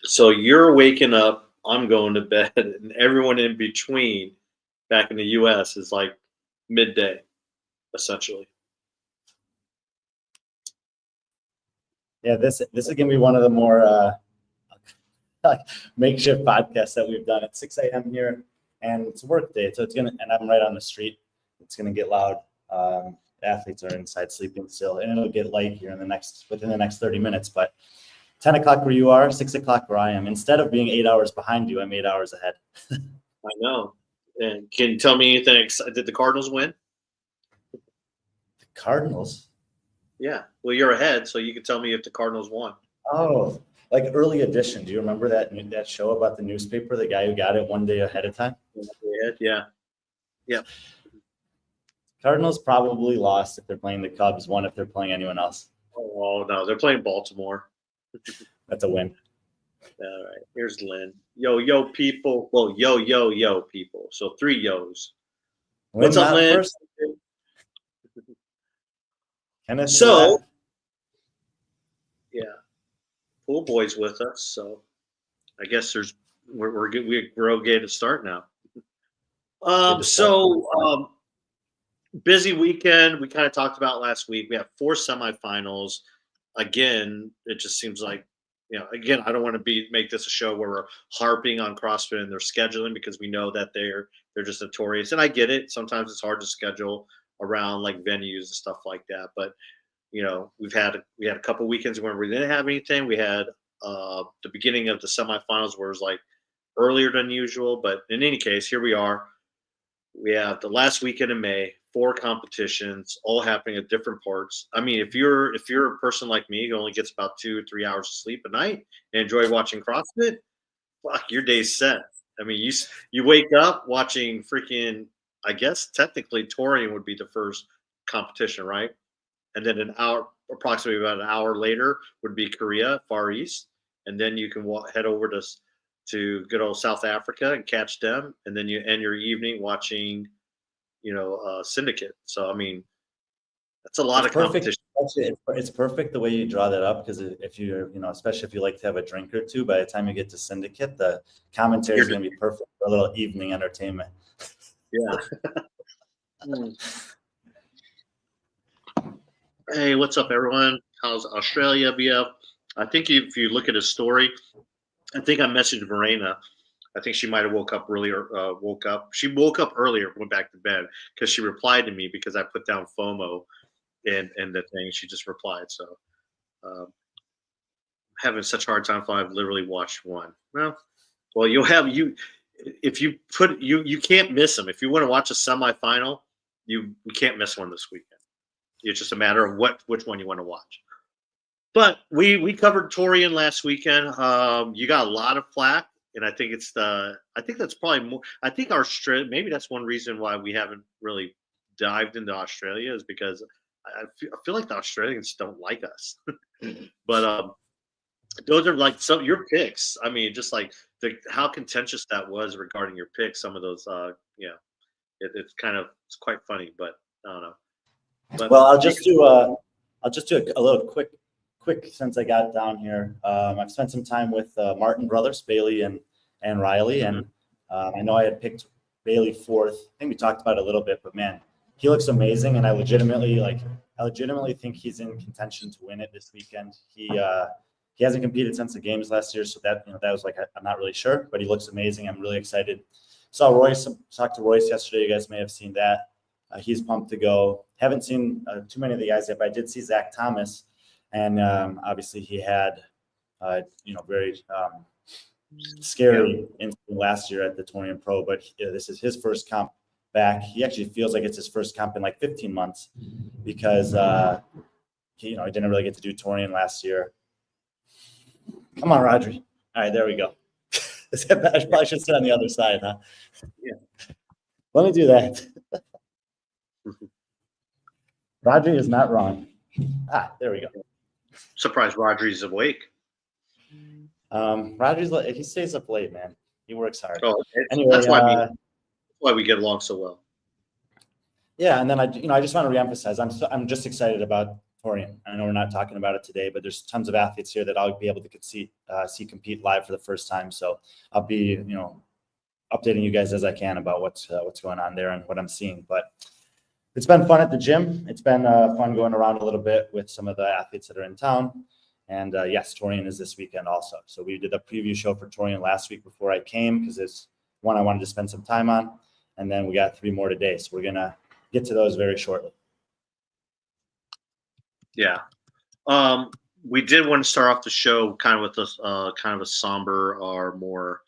So you're waking up, I'm going to bed, and everyone in between back in the US is like midday, essentially. Yeah, this is gonna be one of the more makeshift podcasts that we've done at 6 a.m. here, and it's a work day, so and I'm right on the street. It's gonna get loud. Athletes are inside sleeping still, and it'll get light here within the next 30 minutes. But 10 o'clock where you are, 6 o'clock where I am. Instead of being 8 hours behind you, I'm 8 hours ahead. I know. And can you tell me anything? Did the Cardinals win? The Cardinals? Yeah. Well, you're ahead, so you can tell me if the Cardinals won. Oh, like Early Edition. Do you remember that show about the newspaper, the guy who got it one day ahead of time? Yeah. Yeah. Cardinals probably lost if they're playing the Cubs, won if they're playing anyone else. Oh, no. They're playing Baltimore. That's a win. All right. Here's Lynn. Yo, people. Well, yo, people. So 3 yos. What's up, Lynn? First? So, yeah. Pool boy's with us, so I guess we're good. We're okay to start now. Busy weekend. We kind of talked about last week. We have 4 semifinals. Again, it just seems like, again, I don't want to make this a show where we're harping on CrossFit and their scheduling, because we know that they're just notorious. And I get it. Sometimes it's hard to schedule around like venues and stuff like that. But we had a couple weekends where we didn't have anything. We had the beginning of the semifinals where it was like earlier than usual. But in any case, here we are. We have the last weekend in May, 4 competitions, all happening at different parts. I mean, if you're a person like me who only gets about 2 or 3 hours of sleep a night and enjoy watching CrossFit, fuck, your day's set. I mean, you wake up watching freaking, I guess technically Torian would be the first competition, right? And then approximately about an hour later would be Korea, Far East, and then you can head over to good old South Africa and catch them, and then you end your evening watching, Syndicate. So I mean, that's a lot of competition. It's perfect the way you draw that up, because if you're, especially if you like to have a drink or two, by the time you get to Syndicate, the commentary is going to be perfect for a little evening entertainment. Yeah. Hey, what's up, everyone? How's Australia, BF? I think if you look at his story, I think I messaged Verena. I think she might have woke up earlier. She woke up earlier, went back to bed, because she replied to me because I put down FOMO and the thing. She just replied. So having such a hard time. I've literally watched one. Well, you can't miss them. If you want to watch a semifinal, you can't miss one this weekend. It's just a matter of which one you want to watch. But we covered Torian last weekend. You got a lot of flack, and I think that's probably more. I think maybe that's one reason why we haven't really dived into Australia, is because I feel like the Australians don't like us. But those are like some your picks. I mean, just like how contentious that was regarding your picks. Some of those, it's quite funny, but I don't know. But, well, I'll just do a little quick since I got down here. I've spent some time with Martin brothers, Bailey and Riley, and I know I had picked Bailey 4th. I think we talked about it a little bit, but man, he looks amazing, and I legitimately think he's in contention to win it this weekend. He hasn't competed since the games last year, so that was like, I'm not really sure, but he looks amazing. I'm really excited. Talked to Royce yesterday. You guys may have seen that. He's pumped to go. Haven't seen too many of the guys yet, but I did see Zach Thomas, and obviously he had, very scary incident last year at the Torian Pro, but this is his first comp back. He actually feels like it's his first comp in like 15 months, because he didn't really get to do Torian last year. Come on, Rodri. All right, there we go. I probably should sit on the other side, huh? Yeah. Let me do that. Rodri is not wrong. There we go. Surprised Rodri's awake. Rodri's he stays up late, man. He works hard. Oh, anyway, that's why we get along so well. Yeah, and then I just want to reemphasize, I'm just excited about Torian. I know we're not talking about it today, but there's tons of athletes here that I'll be able to see compete live for the first time. So I'll be, updating you guys as I can about what's going on there and what I'm seeing. But it's been fun at the gym. It's been fun going around a little bit with some of the athletes that are in town. And yes, Torian is this weekend also. So we did a preview show for Torian last week before I came because it's one I wanted to spend some time on. And then we got 3 more today. So we're going to get to those very shortly. Yeah. We did want to start off the show kind of with a kind of a somber or more,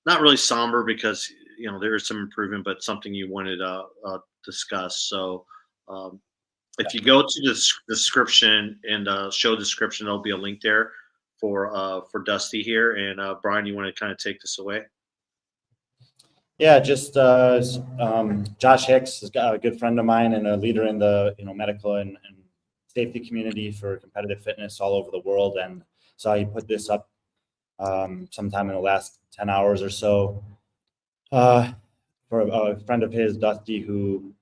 not really somber because, there is some improvement, but something you wanted to discuss. So if you go to the description and show description, there'll be a link there for Dusty here. And Brian, you want to kind of take this away? Yeah, just Josh Hicks is a good friend of mine and a leader in the medical and safety community for competitive fitness all over the world. And so he put this up sometime in the last 10 hours or so for a friend of his, Dusty, who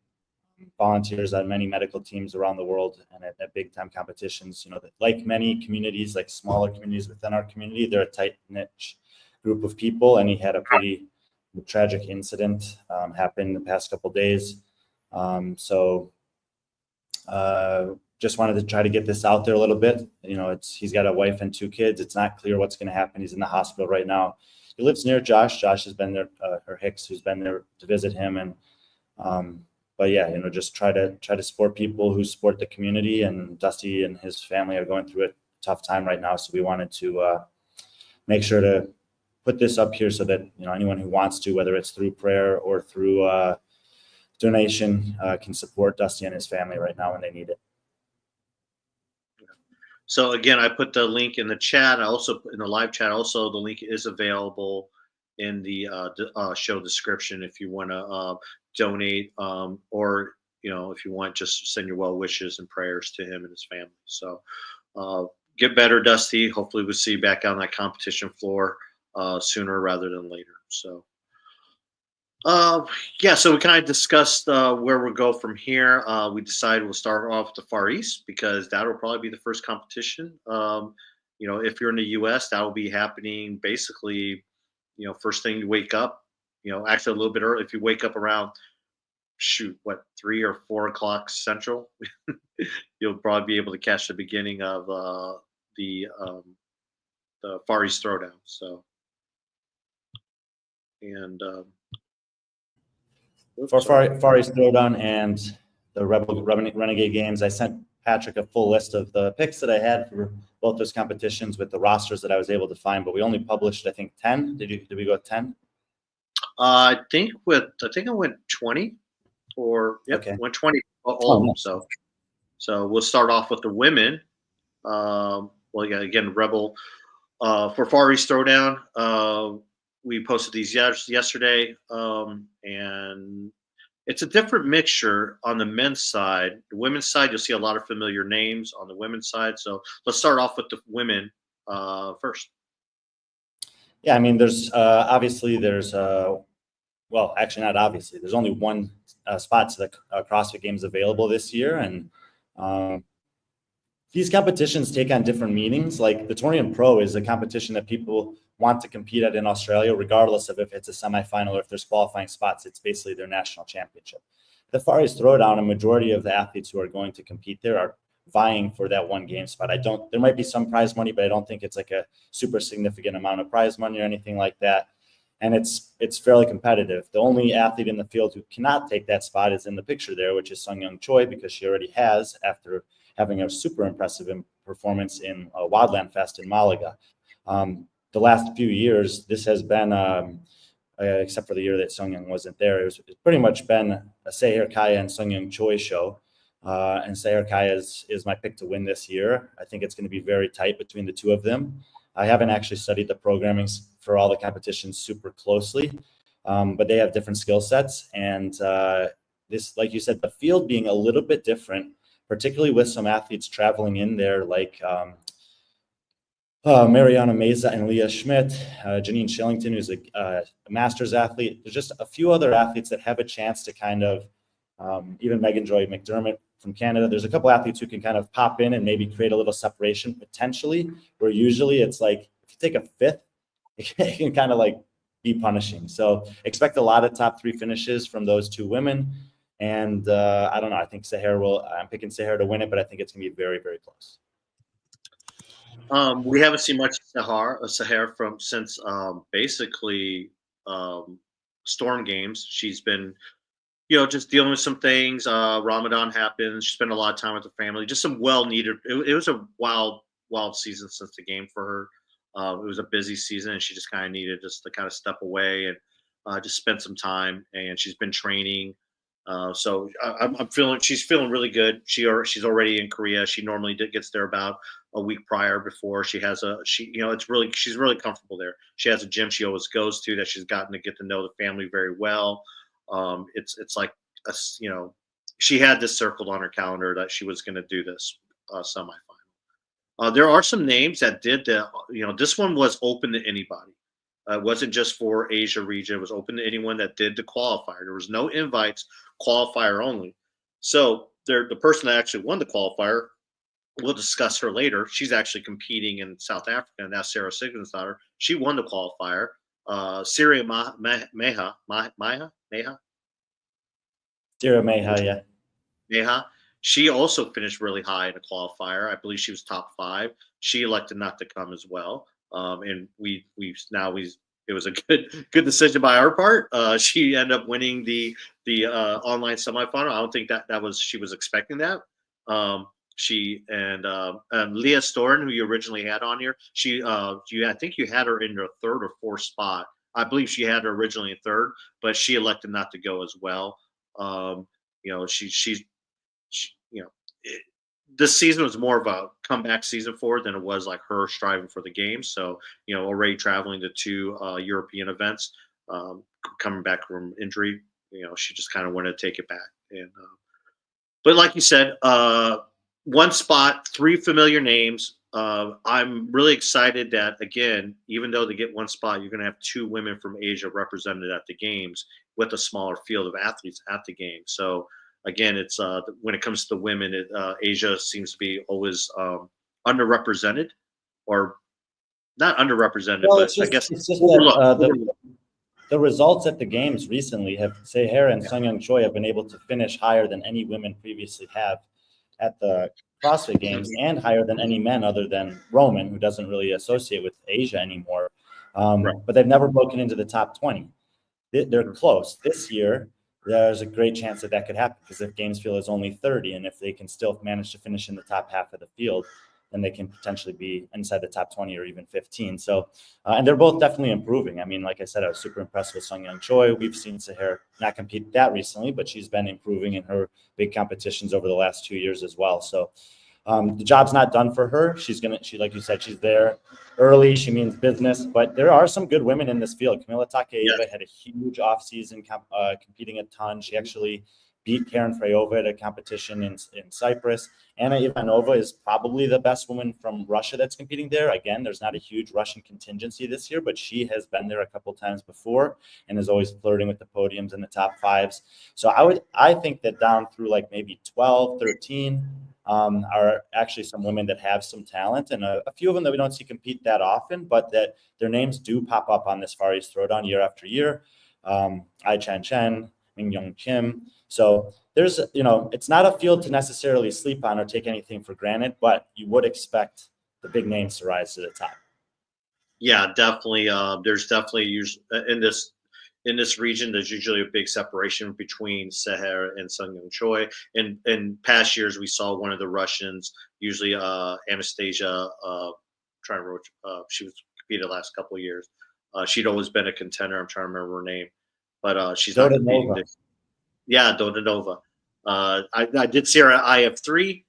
volunteers at many medical teams around the world and at big time competitions. Like many communities, like smaller communities within our community, they're a tight knit group of people. And he had a pretty tragic incident happen the past couple of days. Just wanted to try to get this out there a little bit. He's got a wife and 2 kids. It's not clear what's going to happen. He's in the hospital right now. He lives near Josh. Josh has been there, or Hicks, who's been there to visit him. And, but yeah, just try to support people who support the community. And Dusty and his family are going through a tough time right now. So we wanted to make sure to put this up here so that, anyone who wants to, whether it's through prayer or through donation, can support Dusty and his family right now when they need it. So again, I put the link in the chat. I also in the live chat. Also, the link is available in the show description if you want to donate, or if you want, just send your well wishes and prayers to him and his family. So get better, Dusty. Hopefully, we'll see you back on that competition floor sooner rather than later. So. So we kind of discussed where we'll go from here. We decided we'll start off with the Far East because that will probably be the first competition. If you're in the U.S., that will be happening basically, first thing you wake up, actually a little bit early. If you wake up around, 3 or 4 o'clock Central, you'll probably be able to catch the beginning of the Far East Throwdown. So, and for Far East Throwdown and the REBEL Renegade Games, I sent Patrick a full list of the picks that I had for both those competitions with the rosters that I was able to find, but we only published, I think, 10. Did we go 10? I think I went 20 okay. went 20 all of them. So we'll start off with the women. Again, REBEL for Far East Throwdown. We posted these yesterday, and it's a different mixture on the men's side. The women's side, you'll see a lot of familiar names on the women's side. So let's start off with the women first. Yeah, I mean, there's obviously there's actually not obviously. There's only one spot to the CrossFit Games available this year, and these competitions take on different meanings. Like the Torian Pro is a competition that people want to compete at in Australia, regardless of if it's a semifinal or if there's qualifying spots. It's basically their national championship. The Far East Throwdown, a majority of the athletes who are going to compete there are vying for that one game spot. There might be some prize money, but I don't think it's like a super significant amount of prize money or anything like that. And it's fairly competitive. The only athlete in the field who cannot take that spot is in the picture there, which is Sungyoung Choi, because she already has after having a super impressive performance in Wildland Fest in Malaga. The last few years, this has been, except for the year that Sungyoung wasn't there, it's pretty much been a Seher Kaya and Sungyoung Choi show. And Seher Kaya is my pick to win this year. I think it's going to be very tight between the two of them. I haven't actually studied the programming for all the competitions super closely, but they have different skill sets. And this, like you said, the field being a little bit different, particularly with some athletes traveling in there like Mariana Meza and Leah Schmidt, Janine Shillington, who's a master's athlete. There's just a few other athletes that have a chance to kind of, even Megan Joy McDermott from Canada. There's a couple athletes who can kind of pop in and maybe create a little separation potentially, where usually it's like if you take a fifth, it can kind of like be punishing. So expect a lot of top 3 finishes from those 2 women. And I don't know. I think I'm picking Sahar to win it, but I think it's going to be very, very close. We haven't seen much Sahar from since basically Storm Games. She's been, just dealing with some things. Ramadan happened. She spent a lot of time with her family. Just some well-needed. It was a wild season since the game for her. It was a busy season, and she just kind of needed just to kind of step away and just spend some time. And she's been training. So I'm feeling she's feeling really good. She's already in Korea. She normally gets there about a week prior before she's really comfortable there. She has a gym she always goes to that she's gotten to get to know the family very well. It's like she had this circled on her calendar that she was going to do this semifinal. There are some names that did that. This one was open to anybody. It wasn't just for Asia region. It was open to anyone that did the qualifier. There was no invites, qualifier only. So the person that actually won the qualifier, we'll discuss her later. She's actually competing in South Africa, and that's Sarah Sigmund's daughter. She won the qualifier. Syria Meha. Syria Meha, yeah. Meha. She also finished really high in a qualifier. I believe she was top 5. She elected not to come as well. And it was a good decision by our part. She ended up winning the online semifinal. I don't think she was expecting that. She and Leah Storen, who you originally had on here, I think you had her in your 3rd or 4th spot. I believe she had her originally in 3rd, but she elected not to go as well. This season was more of a comeback season for her than it was like her striving for the game. So, already traveling to 2 European events, coming back from injury, she just kind of wanted to take it back. And, but like you said, 1 spot, 3 familiar names. I'm really excited that, again, even though to get 1 spot, you're going to have 2 women from Asia represented at the games with a smaller field of athletes at the game. So, again, it's when it comes to women, Asia seems to be always underrepresented, or not underrepresented, Well, but I guess it's just that the results at the games recently have Sahar and Sung Young Choi have been able to finish higher than any women previously have at the CrossFit Games, and higher than any men other than Roman, who doesn't really associate with Asia anymore. Right. But they've never broken into the top 20. They're close. This year, there's a great chance that could happen, because if games field is only 30, and if they can still manage to finish in the top half of the field, then they can potentially be inside the top 20 or even 15. So, and they're both definitely improving. I mean, like I said, I was super impressed with Sung Young Choi. We've seen Sahar not compete that recently, but she's been improving in her big competitions over the last 2 years as well. So the job's not done for her. She, like you said, she's there early. She means business, but there are some good women in this field. Camila Takeva had a huge offseason, competing a ton. She actually beat Karen Freyova at a competition in Cyprus. Anna Ivanova is probably the best woman from Russia that's competing there. Again, there's not a huge Russian contingency this year, but she has been there a couple times before and is always flirting with the podiums in the top 5s. So I think that down through like maybe 12, 13 are actually some women that have some talent, and a few of them that we don't see compete that often, but that their names do pop up on this Far East Throwdown year after year. Ai Chan Chen, Ming Young Kim. So there's, it's not a field to necessarily sleep on or take anything for granted, but you would expect the big names to rise to the top. Yeah, definitely. There's definitely in this region, there's usually a big separation between Sahar and Sung Young Choi. In past years, we saw one of the Russians, usually Anastasia, trying to remember, she was competed the last couple of years. She'd always been a contender. I'm trying to remember her name, but she's not competing this. Yeah, Dodanova. I did see her at IF3.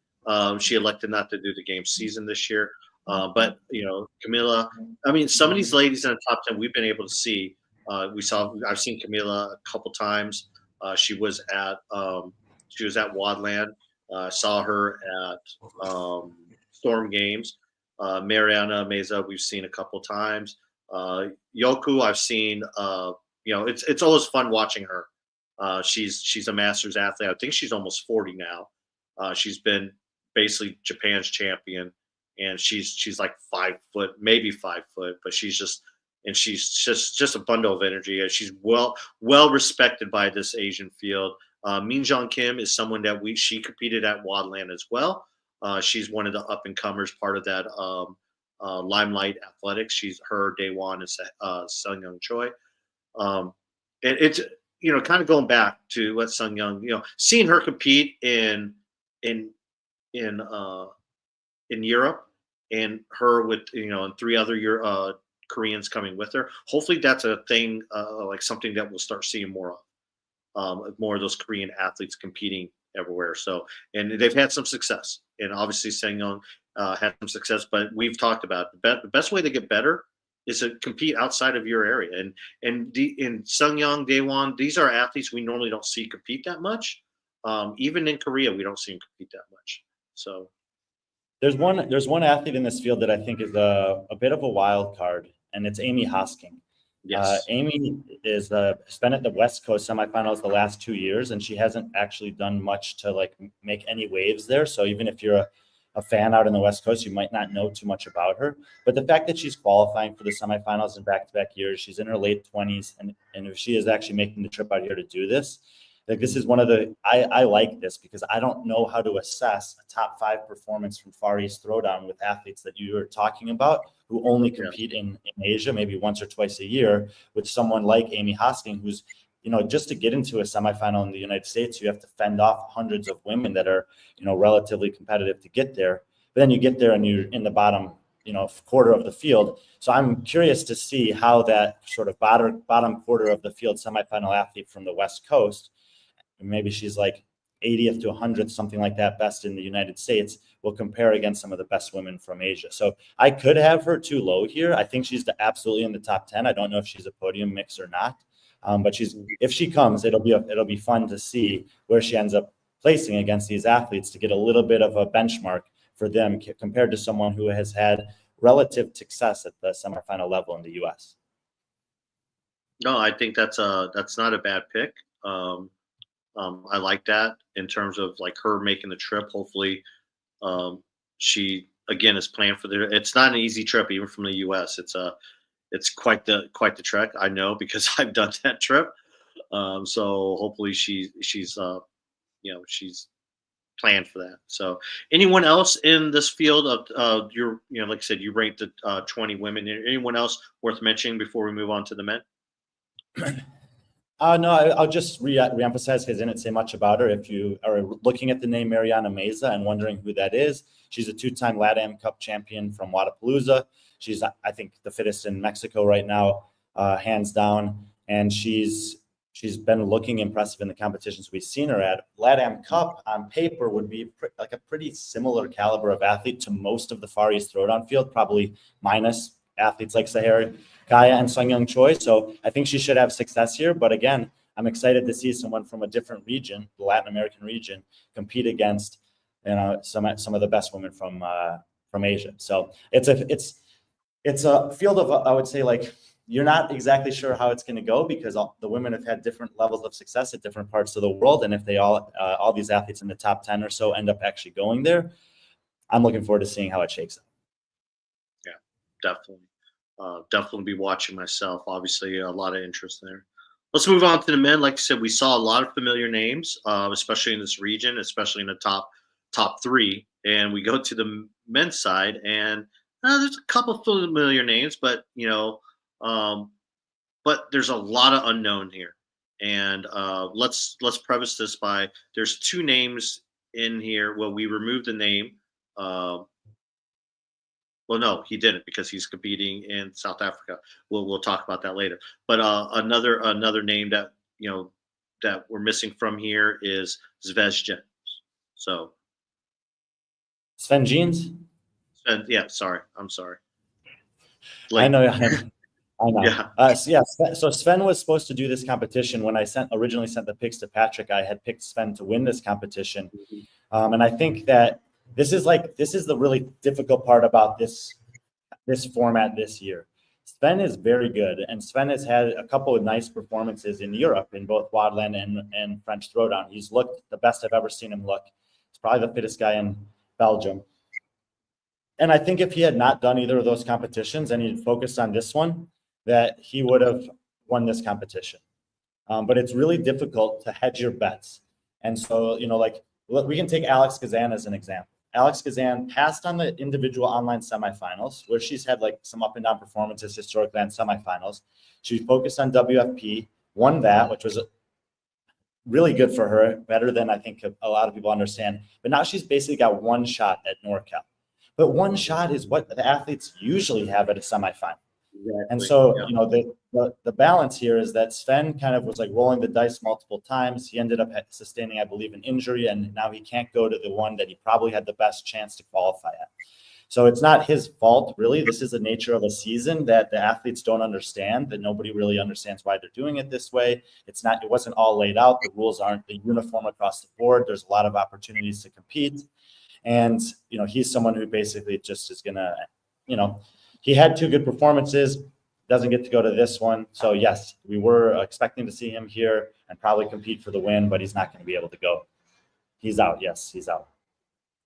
She elected not to do the game season this year. But Camila, I mean, some of these ladies in the top 10 we've been able to see. I've seen Camila a couple times. She was at Wadland. Saw her at Storm Games. Mariana Meza, we've seen a couple times. Yoku, I've seen. It's always fun watching her. She's a masters athlete. I think she's almost 40 now. She's been basically Japan's champion, and she's like 5 foot, maybe 5 foot, but she's just a bundle of energy. And she's well respected by this Asian field. Min Jong Kim is someone that she competed at Wadland as well. She's one of the up and comers, part of that Limelight Athletics. She's her Daewon and Sung Young Choi. And it's kind of going back to what Sung Young, seeing her compete in Europe, and her with and 3 other Koreans coming with her. Hopefully, that's a thing, like something that we'll start seeing more of. More of those Korean athletes competing everywhere. So, and they've had some success, and obviously Sang Young had some success. But we've talked about the best way to get better is to compete outside of your area. And in Sung Young, Daewon, these are athletes we normally don't see compete that much. Even in Korea, we don't see them compete that much. So there's one athlete in this field that I think is a bit of a wild card, and it's Amy Hosking. Yes. Amy has been at the West Coast semifinals the last 2 years, and she hasn't actually done much to like make any waves there. So even if you're a fan out in the West Coast, you might not know too much about her. But the fact that she's qualifying for the semifinals in back-to-back years, she's in her late 20s, and if she is actually making the trip out here to do this, like this is one of the I like this because I don't know how to assess a top 5 performance from Far East Throwdown with athletes that you were talking about who only compete in Asia maybe once or twice a year, with someone like Amy Hosking, who's just to get into a semifinal in the United States, you have to fend off hundreds of women that are, relatively competitive to get there. But then you get there and you're in the bottom, quarter of the field. So I'm curious to see how that sort of bottom quarter of the field semifinal athlete from the West Coast, and maybe she's like 80th to 100th, something like that, best in the United States, will compare against some of the best women from Asia. So I could have her too low here. I think she's absolutely in the top 10. I don't know if she's a podium mix or not. But if she comes, it'll be fun to see where she ends up placing against these athletes to get a little bit of a benchmark for them compared to someone who has had relative success at the semifinal level in the U.S. No, I think that's not a bad pick. I like that in terms of like her making the trip. Hopefully, she again is planned for it's not an easy trip even from the U.S. It's quite the trek, I know, because I've done that trip. So hopefully she's planned for that. So anyone else in this field of your, like I said, you ranked the 20 women. Anyone else worth mentioning before we move on to the men? No, I'll just reemphasize because I didn't say much about her. If you are looking at the name Mariana Meza and wondering who that is, she's a 2-time LATAM Cup champion from Wadapalooza. She's, I think, the fittest in Mexico right now, hands down. And she's been looking impressive in the competitions we've seen her at. LATAM Cup on paper would be like a pretty similar caliber of athlete to most of the Far East Throwdown field, probably minus athletes like Sahara Kaya and Sung Young Choi. So I think she should have success here. But again, I'm excited to see someone from a different region, the Latin American region, compete against some of the best women from Asia. So it's a field of, I would say, like, you're not exactly sure how it's going to go because the women have had different levels of success at different parts of the world. And if they all these athletes in the top 10 or so end up actually going there, I'm looking forward to seeing how it shakes out. Yeah, definitely. Definitely be watching myself. Obviously, a lot of interest there. Let's move on to the men. Like I said, we saw a lot of familiar names, especially in this region, especially in the top 3. And we go to the men's side, and there's a couple of familiar names, but but there's a lot of unknown here. And let's preface this by there's 2 names in here. Well, we removed the name. Well, no, he didn't because he's competing in South Africa. We'll talk about that later. But another name that that we're missing from here is Zvez James. So Sven Jeans? Yeah, sorry. I'm sorry. I know. I know. Yeah. So Sven was supposed to do this competition. When I originally sent the picks to Patrick, I had picked Sven to win this competition. And I think that this is the really difficult part about this format this year. Sven is very good, and Sven has had a couple of nice performances in Europe in both Wadland and French Throwdown. He's looked the best I've ever seen him look. He's probably the fittest guy in Belgium. And I think if he had not done either of those competitions and he'd focused on this one, that he would have won this competition. But it's really difficult to hedge your bets. And so, like we can take Alex Kazan as an example. Alex Kazan passed on the individual online semifinals, where she's had like some up and down performances historically on semifinals. She focused on WFP, won that, which was really good for her, better than I think a lot of people understand. But now she's basically got one shot at NorCal. But one shot is what the athletes usually have at a semifinal. Exactly. And so, the balance here is that Sven kind of was like rolling the dice multiple times. He ended up sustaining, I believe, an injury, and now he can't go to the one that he probably had the best chance to qualify at. So it's not his fault, really. This is the nature of a season that the athletes don't understand, that nobody really understands why they're doing it this way. It wasn't all laid out. The rules aren't uniform across the board. There's a lot of opportunities to compete. And, he's someone who basically just is going to, he had 2 good performances, doesn't get to go to this one. So, yes, we were expecting to see him here and probably compete for the win, but he's not going to be able to go. He's out. Yes, he's out.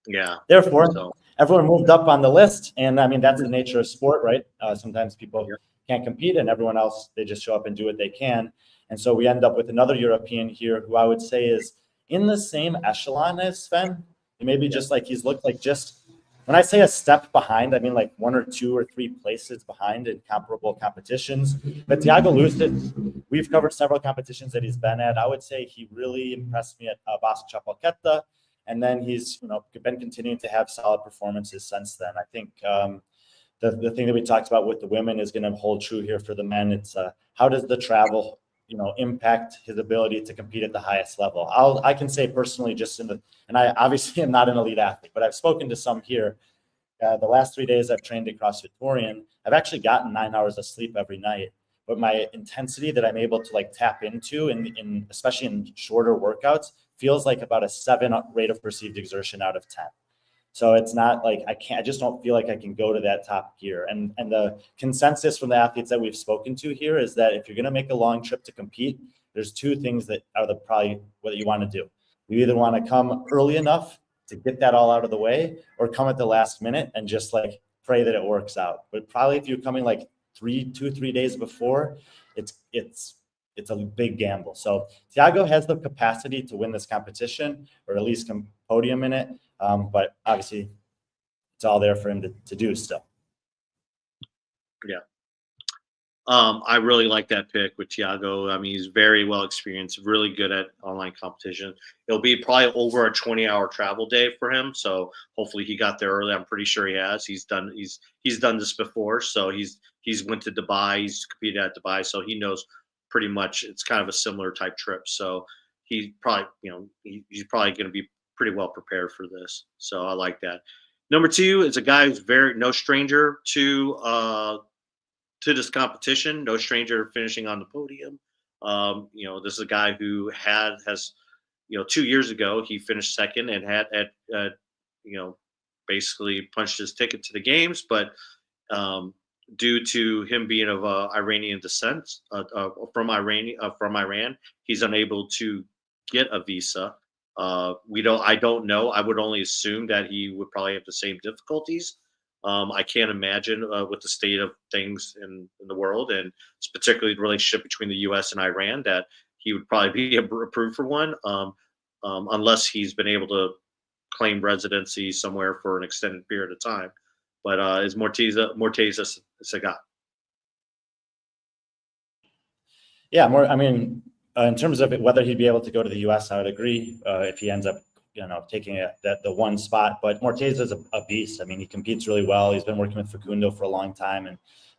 Yeah. Therefore, everyone moved up on the list. And, I mean, that's the nature of sport, right? Sometimes people can't compete and everyone else, they just show up and do what they can. And so we end up with another European here who I would say is in the same echelon as Sven. Maybe just like he's looked like just when I say a step behind, I mean like 1 or 2 or 3 places behind in comparable competitions. But Thiago Lucic, we've covered several competitions that he's been at. I would say he really impressed me at Basque Chapelqueta. And then he's been continuing to have solid performances since then. I think the thing that we talked about with the women is going to hold true here for the men. It's how does the travel impact his ability to compete at the highest level. I can say personally, and I obviously am not an elite athlete, but I've spoken to some here. The last 3 days I've trained at CrossFit Torian, I've actually gotten 9 hours of sleep every night. But my intensity that I'm able to like tap into, in especially in shorter workouts, feels like about a 7 rate of perceived exertion out of 10. So it's not like I just don't feel like I can go to that top gear. And the consensus from the athletes that we've spoken to here is that if you're going to make a long trip to compete, there's 2 things that are probably what you want to do. You either want to come early enough to get that all out of the way, or come at the last minute and just like pray that it works out. But probably if you're coming like 3 days before, it's a big gamble. So Thiago has the capacity to win this competition, or at least come podium in it. But obviously it's all there for him to do still. Yeah. I really like that pick with Thiago. I mean, he's very well experienced, really good at online competition. It'll be probably over a 20-hour travel day for him. So hopefully he got there early. I'm pretty sure he has. He's done this before. So he's went to Dubai. He's competed at Dubai. So he knows pretty much it's kind of a similar type trip. So he probably, he's probably going to be pretty well prepared for this. So I like that. Number 2 is a guy who's no stranger to this competition, no stranger finishing on the podium. This is a guy who has 2 years ago, he finished second and had basically punched his ticket to the games, but due to him being of Iranian descent, from Iran, he's unable to get a visa. I don't know. I would only assume that he would probably have the same difficulties. I can't imagine with the state of things in the world, and it's particularly the relationship between the U.S. and Iran, that he would probably be approved for one, unless he's been able to claim residency somewhere for an extended period of time. But is Morteza Sagat? Yeah, in terms of whether he'd be able to go to the U.S., I would agree if he ends up, taking the one spot. But Morteza is a beast. I mean, he competes really well. He's been working with Facundo for a long time,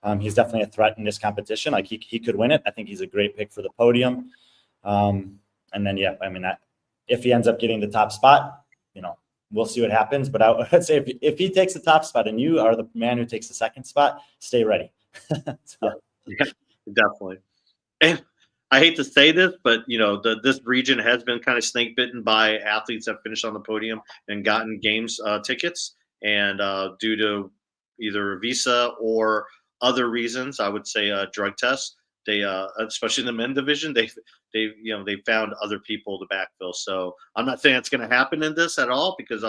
and he's definitely a threat in this competition. Like he could win it. I think he's a great pick for the podium. And then, if he ends up getting the top spot, we'll see what happens. But I would say if he takes the top spot and you are the man who takes the second spot, stay ready. Yeah, definitely. And I hate to say this, but this region has been kind of snake bitten by athletes that finished on the podium and gotten games tickets, and due to either visa or other reasons, I would say drug tests, they especially in the men division, they found other people to backfill. So I'm not saying it's going to happen in this at all, because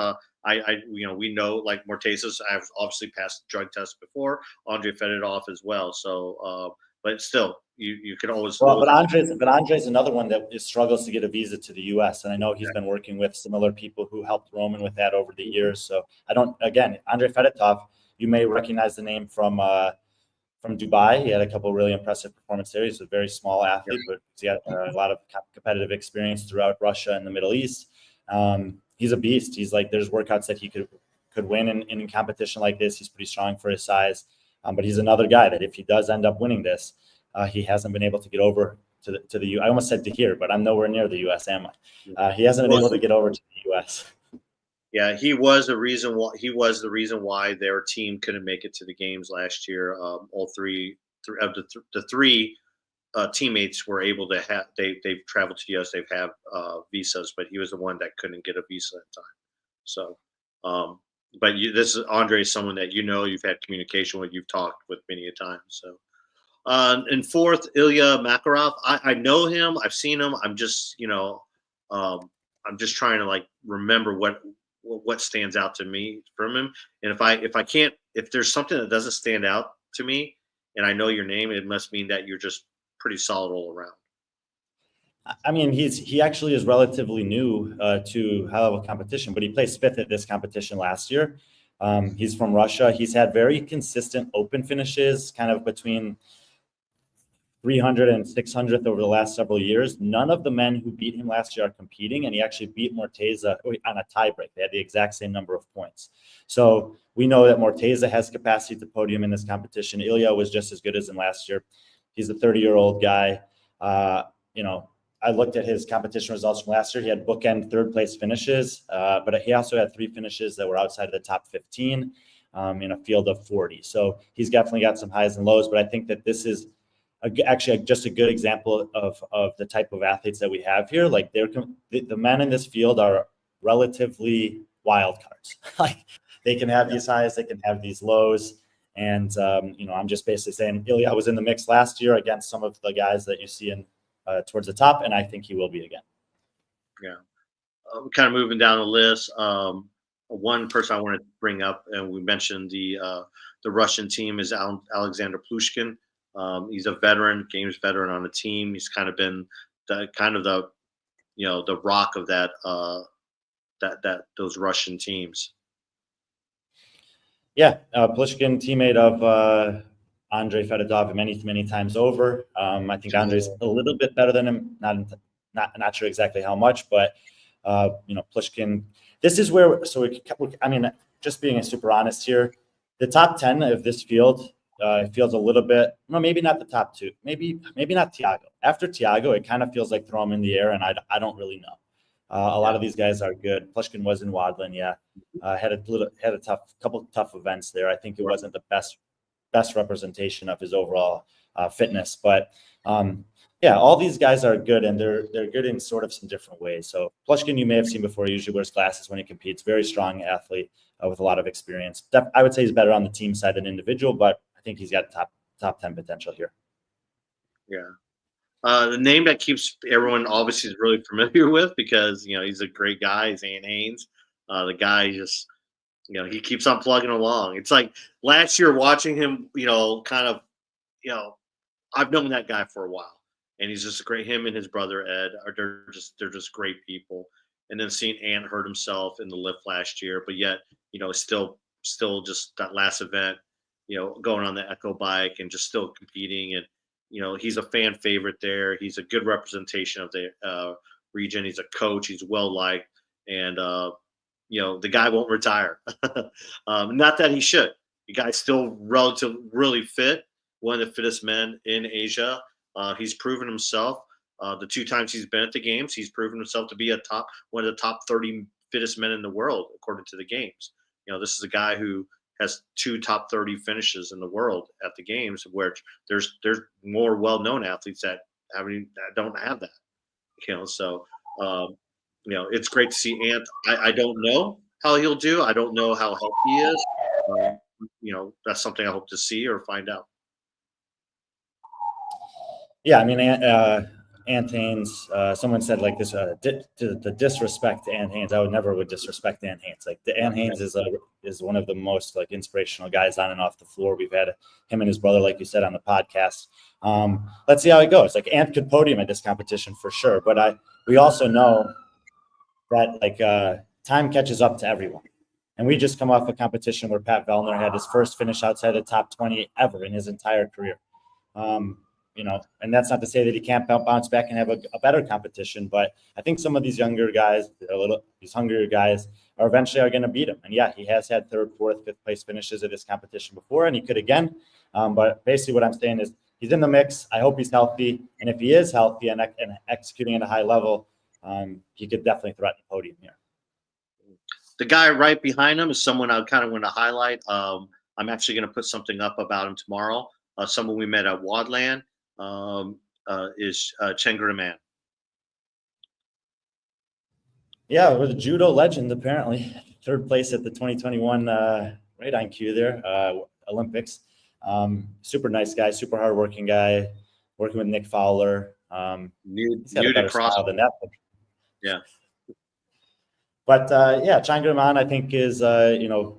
we know, like, Mortezas, I've obviously passed drug tests before. Andre Fedotov as well. So, but still, you could always. Well, but Andre's another one that struggles to get a visa to the U.S. And I know he's been working with similar people who helped Roman with that over the years. So Andre Fedotov, you may recognize the name from Dubai. He had a couple of really impressive performances there. He's a very small athlete, but he got a lot of competitive experience throughout Russia and the Middle East. He's a beast. He's like, there's workouts that he could win in competition like this. He's pretty strong for his size, but he's another guy that if he does end up winning this, he hasn't been able to get over to the U. I almost said to here, but I'm nowhere near the U.S. Am I? He hasn't been able to get over to the U.S. Yeah, he was the reason why their team couldn't make it to the games last year. All three of the three teammates were able to have. They've traveled to the U.S. They've have visas, but he was the one that couldn't get a visa at the time. So, but this is Andre, someone that you've had communication with, you've talked with many a time. So, and fourth, Ilya Makarov. I know him. I've seen him. I'm just I'm just trying to, like, remember what stands out to me from him. And if there's something that doesn't stand out to me, and I know your name, it must mean that you're just pretty solid all around. I mean, he actually is relatively new to high-level competition, but he placed fifth at this competition last year. He's from Russia. He's had very consistent open finishes, kind of between 300 and 600th over the last several years. None of the men who beat him last year are competing, and he actually beat Morteza on a tiebreak. They had the exact same number of points. So we know that Morteza has capacity to podium in this competition. Ilya was just as good as him last year. He's a 30-year-old guy. I looked at his competition results from last year. He had bookend third-place finishes, but he also had 3 finishes that were outside of the top 15 in a field of 40. So he's definitely got some highs and lows, but I think that this is actually just a good example of the type of athletes that we have here. Like, the men in this field are relatively wild cards. Like, they can have these highs, they can have these lows. And, I'm just basically saying Ilya was in the mix last year against some of the guys that you see in towards the top, and I think he will be again. Yeah. Kind of moving down the list. One person I wanted to bring up, and we mentioned the Russian team, is Alexander Plushkin. He's a veteran, games veteran on the team. He's kind of been the rock of that those Russian teams. Yeah, Plushkin, teammate of Andre Fedotov many times over. I think Andre's a little bit better than him. Not sure exactly how much, but Plushkin. This is where just being super honest here, the top 10 of this field. It feels a little bit, maybe not the top 2, maybe not Tiago. After Tiago, it kind of feels like throw him in the air, and I don't really know. A lot of these guys are good. Plushkin was in Wadlin, had a couple tough events there. I think it wasn't the best representation of his overall fitness, but all these guys are good, and they're good in sort of some different ways. So Plushkin, you may have seen before. He usually wears glasses when he competes. Very strong athlete with a lot of experience. I would say he's better on the team side than individual, but I think he's got top 10 potential here. Yeah. The name that keeps everyone obviously is really familiar with, because he's a great guy, is Ant Haynes. The guy just he keeps on plugging along. It's like last year watching him, I've known that guy for a while, and he's just great. Him and his brother Ed they're just great people. And then seeing Ant hurt himself in the lift last year, but yet still just that last event, going on the Echo bike and just still competing. And he's a fan favorite there. He's a good representation of the region. He's a coach. He's well liked, and the guy won't retire. Not that he should. The guy's still really fit. One of the fittest men in Asia. He's proven himself. The 2 times he's been at the games, he's proven himself to be one of the top 30 fittest men in the world, according to the games. This is a guy who has 2 top 30 finishes in the world at the games, where there's more well-known athletes that don't have that. So it's great to see Ant. I don't know how he'll do. I don't know how healthy he is. That's something I hope to see or find out. Yeah, I mean, Ant Haynes. Someone said like this, the disrespect to Ant Haynes. I would disrespect Ant Haynes. Like Ant Haynes is one of the most like inspirational guys on and off the floor. We've had him and his brother, like you said, on the podcast. Let's see how it goes. Like Ant could podium at this competition for sure, but we also know that like time catches up to everyone. And we just come off a competition where Pat Vellner had his first finish outside the top 20 ever in his entire career. And that's not to say that he can't bounce back and have a better competition, but I think some of these younger guys, these hungrier guys, are eventually going to beat him. And yeah, he has had third, fourth, fifth place finishes at this competition before, and he could again. But basically, what I'm saying is he's in the mix. I hope he's healthy, and if he is healthy and executing at a high level, he could definitely threaten the podium here. The guy right behind him is someone I kind of want to highlight. I'm actually going to put something up about him tomorrow. Someone we met at Wadland is Chengri Man. Yeah, it was a judo legend, apparently. Third place at the 2021 right on cue there, Olympics. Super nice guy, super hardworking guy, working with Nick Fowler. He's got a better style than that. Yeah. But Chengri Man, I think, is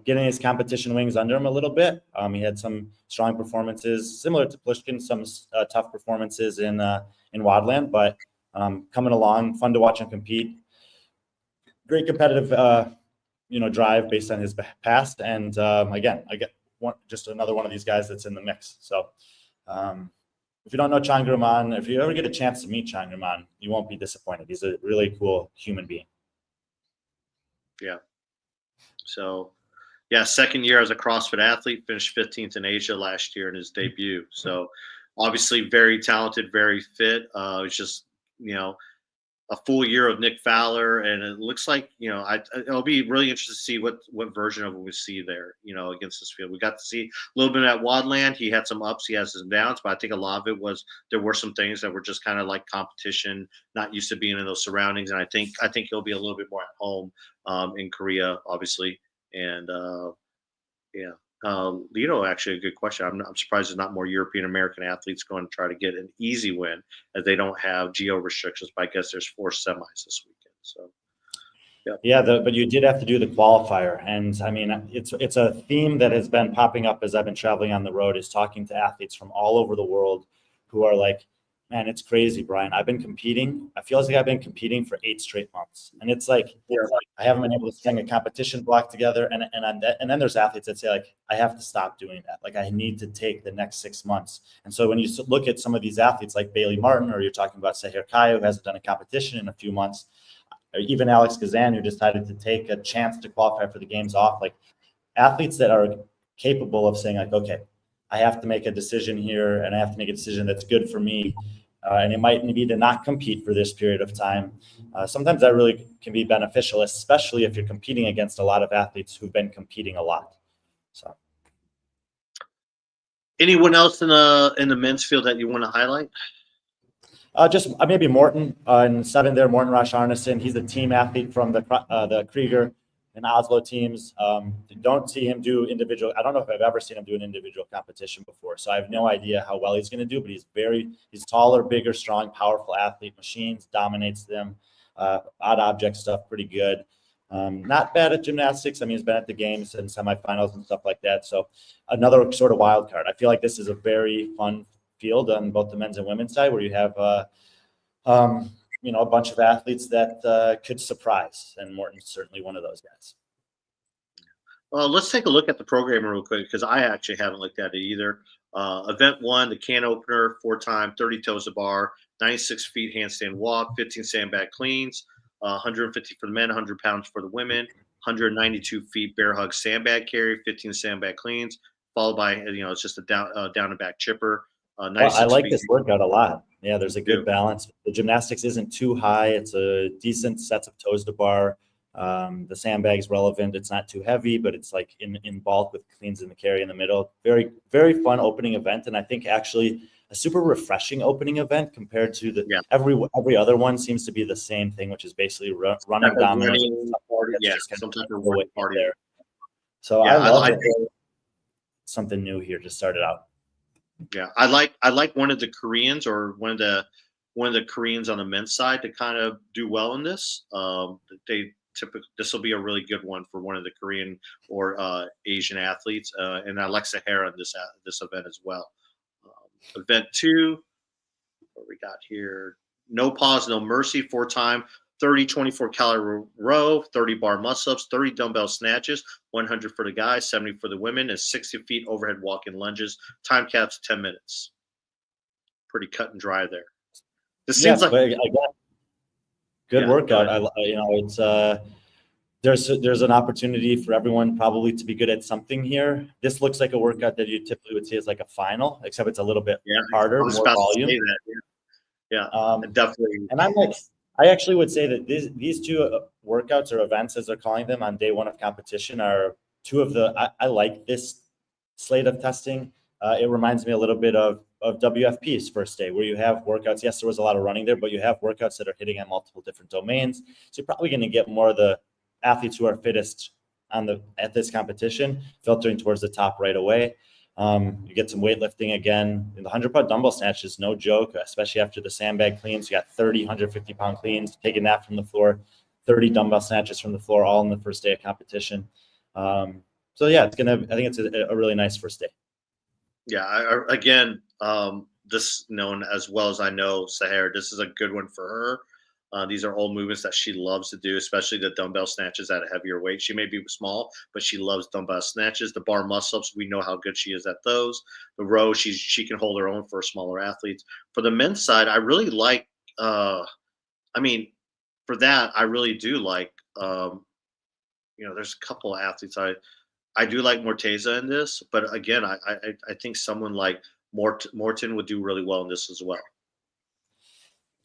getting his competition wings under him a little bit. He had some strong performances, similar to Plishkin, some tough performances in Wadland, but coming along, fun to watch him compete. Great competitive, drive based on his past, and again, I get just another one of these guys that's in the mix. So, if you don't know Chengri Man, if you ever get a chance to meet Chengri Man, you won't be disappointed. He's a really cool human being. Yeah. So, second year as a CrossFit athlete, finished 15th in Asia last year in his debut. So, obviously, very talented, very fit. It's just, a full year of Nick Fowler, and it looks like, it'll be really interesting to see what version of him we see there, against this field. We got to see a little bit at Wadland. He had some ups, he has some downs, but I think a lot of it was there were some things that were just kind of like competition, not used to being in those surroundings. And I think he'll be a little bit more at home in Korea, obviously. And Lito, actually a good question. I'm surprised there's not more European American athletes going to try to get an easy win, as they don't have geo restrictions. But I guess there's 4 semis this weekend. So, but you did have to do the qualifier, and I mean, it's a theme that has been popping up as I've been traveling on the road, is talking to athletes from all over the world who are like, man, it's crazy, Brian. I've been competing. I feel like I've been competing for 8 straight months. And it's like, I haven't been able to string a competition block together. And then there's athletes that say, like, I have to stop doing that. Like, I need to take the next 6 months. And so when you look at some of these athletes like Bailey Martin, or you're talking about Sahir Kaya, who hasn't done a competition in a few months, or even Alex Kazan, who decided to take a chance to qualify for the games off, like athletes that are capable of saying, like, okay, I have to make a decision here, and I have to make a decision that's good for me. And it might be to not compete for this period of time. Sometimes that really can be beneficial, especially if you're competing against a lot of athletes who've been competing a lot. So, anyone else in the men's field that you want to highlight? Just maybe Morten in 7 there, Morten Rosh Arneson. He's a team athlete from the Krieger and Oslo teams. Don't see him do individual. I don't know if I've ever seen him do an individual competition before, so I have no idea how well he's going to do, but he's taller, bigger, strong, powerful athlete. Machines, dominates them. Odd object stuff, pretty good. Not bad at gymnastics. I mean, he's been at the games and semifinals and stuff like that. So another sort of wild card. I feel like this is a very fun field on both the men's and women's side, where you have a bunch of athletes that could surprise, and Morten's certainly one of those guys. Well, let's take a look at the program real quick, because I actually haven't looked at it either. Event 1, the can opener, 4-time, 30 toes to bar, 96 feet handstand walk, 15 sandbag cleans, 150 for the men, 100 pounds for the women, 192 feet bear hug sandbag carry, 15 sandbag cleans, followed by, it's just a down and back chipper. I like this workout a lot. Yeah, there's a good balance. The gymnastics isn't too high. It's a decent sets of toes to bar. The sandbag's relevant. It's not too heavy, but it's like in bulk with cleans in the carry in the middle. Very, very fun opening event. And I think actually a super refreshing opening event compared to every other one seems to be the same thing, which is basically running dominant. Some type of running party there. So I love something new here to start it out. Yeah, I like one of the Koreans or one of the Koreans on the men's side to kind of do well in this. They typically this will be a really good one for one of the Korean or Asian athletes, and Alexa Hare on this event as well. Event 2, what we got here? No pause, no mercy. 4-time 30, 24-calorie row, 30 bar muscle-ups, 30 dumbbell snatches, 100 for the guys, 70 for the women, and 60 feet overhead walk-in lunges. Time caps 10 minutes. Pretty cut and dry there. This seems like good Yeah, workout. go It's there's an opportunity for everyone probably to be good at something here. This looks like a workout that you typically would see as like a final, except it's a little bit Yeah, harder, I was more about volume. to say that. Yeah, definitely. And I actually would say that these two workouts or events, as they're calling them, on day one of competition are two of the. I like this slate of testing. It reminds me a little bit of WFP's first day, where you have workouts. Yes, there was a lot of running there, but you have workouts that are hitting on multiple different domains. So you're probably going to get more of the athletes who are fittest at this competition filtering towards the top right away. You get some weightlifting again. In the 100-pound dumbbell snatch is no joke, especially after the sandbag cleans. You got 30 150-pound cleans, taking that from the floor, 30 dumbbell snatches from the floor, all in the first day of competition. So yeah, I think it's a really nice first day. Yeah, this known as well as I know Sahar, this is a good one for her. These are all movements that she loves to do, especially the dumbbell snatches at a heavier weight. She may be small, but she loves dumbbell snatches. The bar muscle-ups, we know how good she is at those. The row, she can hold her own for smaller athletes. For the men's side, I really like. For that, I really do like. There's a couple of athletes I do like Morteza in this, but again, I think someone like Morton would do really well in this as well.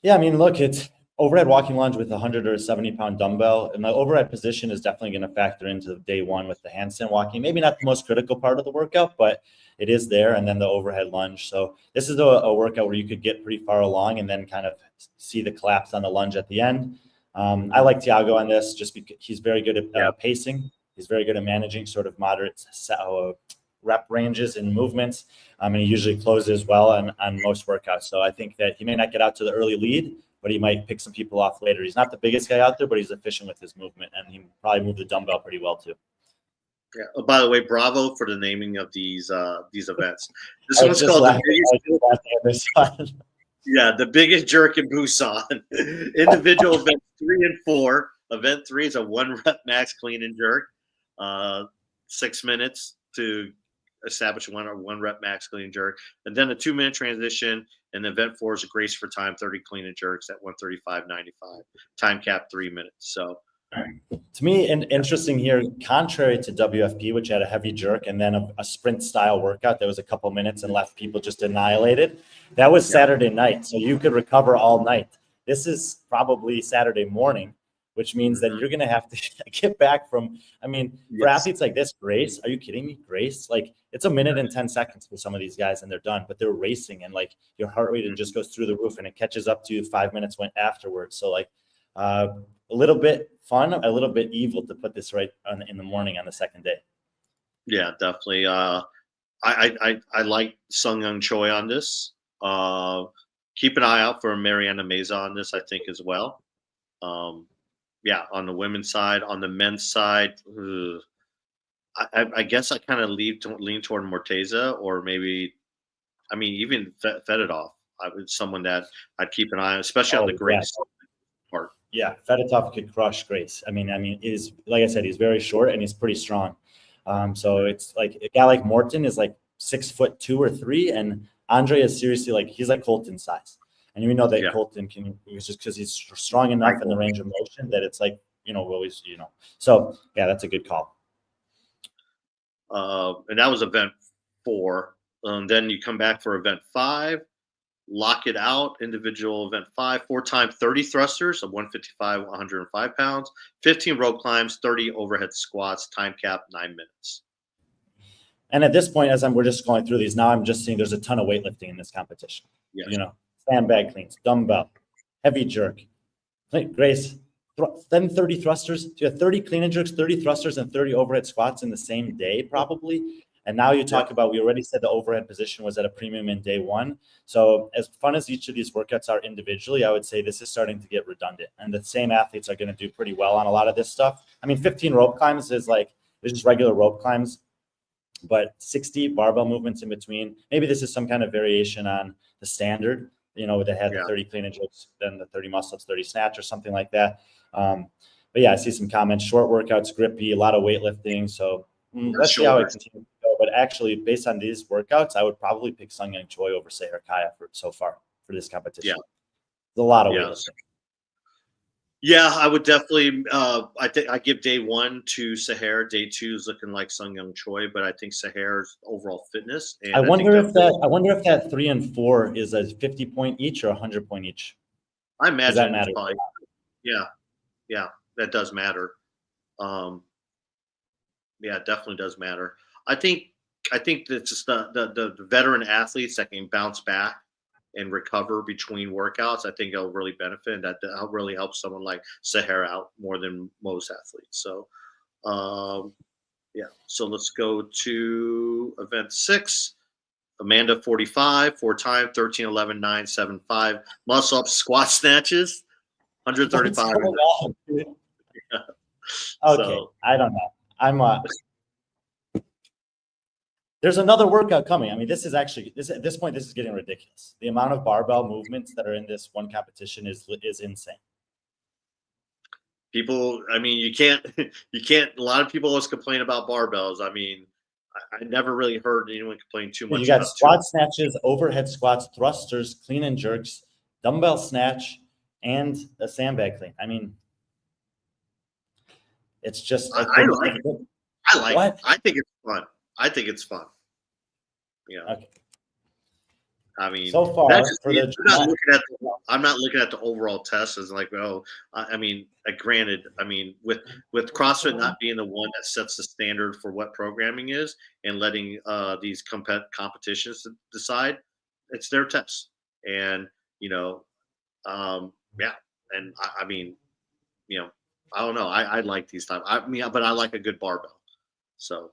Yeah, I mean, look, it's overhead walking lunge with a 100 or 70-pound dumbbell, and the overhead position is definitely going to factor into day one with the handstand walking. Maybe not the most critical part of the workout, but it is there, and then the overhead lunge. So this is a workout where you could get pretty far along and then kind of see the collapse on the lunge at the end. I like Tiago on this just because he's very good at pacing. He's very good at managing sort of moderate rep ranges and movements. And he usually closes well on most workouts. So I think that he may not get out to the early lead, but he might pick some people off later. He's not the biggest guy out there, but he's efficient with his movement, and he probably moved the dumbbell pretty well too. Yeah. Oh, by the way, bravo for the naming of these events. This one's called the biggest jerk in Busan. Individual events 3 and 4. Event 3 is a 1-rep max clean and jerk. 6 minutes to establish one rep max clean and jerk, and then a 2-minute transition. And event 4 is a grace for time, 30 clean and jerks at 135.95. Time cap 3 minutes. So to me, interesting here, contrary to WFP, which had a heavy jerk and then a sprint style workout that was a couple minutes and left people just annihilated. That was Saturday night, so you could recover all night. This is probably Saturday morning, which means that you're going to have to get back from, for athletes like this, Grace, are you kidding me? Grace, like it's 1 minute and 10 seconds for some of these guys and they're done, but they're racing and like your heart rate just goes through the roof and it catches up to 5 minutes went afterwards. So like a little bit fun, a little bit evil to put this right in the morning on the second day. Yeah, definitely. I like Sung Young Choi on this. Keep an eye out for Mariana Meza on this, I think, as well. On the women's side. On the men's side, I guess I kind of lean toward Morteza, or maybe, even Fedotov. Someone that I'd keep an eye on, especially on the Grace part. Yeah, Fedotov could crush Grace. Is like I said, he's very short and he's pretty strong. So it's like a guy like Morton is like 6'2" or 3, and Andre is seriously like he's like Colton size. And we know that Colton it's just because he's strong enough in the range of motion that it's like, always. So, yeah, that's a good call. And that was event 4. Then you come back for event 5, lock it out, individual event 5, 4-time 30 thrusters of 155, 105 pounds, 15 rope climbs, 30 overhead squats, time cap 9 minutes. And at this point, we're just going through these now, I'm just seeing there's a ton of weightlifting in this competition. Yes. Sandbag cleans, dumbbell, heavy jerk, Grace, then 30 thrusters. So you have 30 clean and jerks, 30 thrusters, and 30 overhead squats in the same day, probably. And now you talk about, we already said the overhead position was at a premium in day one. So as fun as each of these workouts are individually, I would say this is starting to get redundant. And the same athletes are going to do pretty well on a lot of this stuff. I mean, 15 rope climbs is like, it's just regular rope climbs, but 60 barbell movements in between. Maybe this is some kind of variation on the standard, you know, they had the 30 clean and jerks, then the 30 muscle ups, 30 snatch or something like that. But yeah, I see some comments, short workouts, grippy, a lot of weightlifting. So let's see how it continues to go. But actually, based on these workouts, I would probably pick Sung Young Choi over Seher Kaya so far for this competition. Yeah. There's a lot of weightlifting. Yeah, I would definitely. I think I give day one to Seher. Day two is looking like Sung Young Choi, but I think Seher's overall fitness. And I wonder if that 3 and 4 is a 50 point each or 100 point each. I imagine that matter? probably, yeah, that does matter. Yeah, it definitely does matter. I think that's just the veteran athletes that can bounce back and recover between workouts. I think it'll really benefit, and that really helps someone like Seher out more than most athletes. So, yeah. So let's go to event 6. Amanda 45, 4-time, 13, 11, 9, 7, 5. Muscle ups, squat snatches, 135. Yeah. Okay, So, I don't know. I'm there's another workout coming. I mean, this is actually at this point, this is getting ridiculous. The amount of barbell movements that are in this one competition is insane. people, I mean, you can't. A lot of people always complain about barbells. I mean, I never really heard anyone complain too much. You got squat snatches, overhead squats, thrusters, clean and jerks, dumbbell snatch, and a sandbag clean. I mean, it's just. I like it. I think it's fun. I think it's fun. Yeah. Okay. I mean, so far, I'm not looking at the overall test as like, I mean, granted, I mean, with CrossFit not being the one that sets the standard for what programming is and letting these competitions decide, it's their test. And, you know, yeah. And I mean, you know, I don't know. I like these types. I mean, but I like a good barbell. So,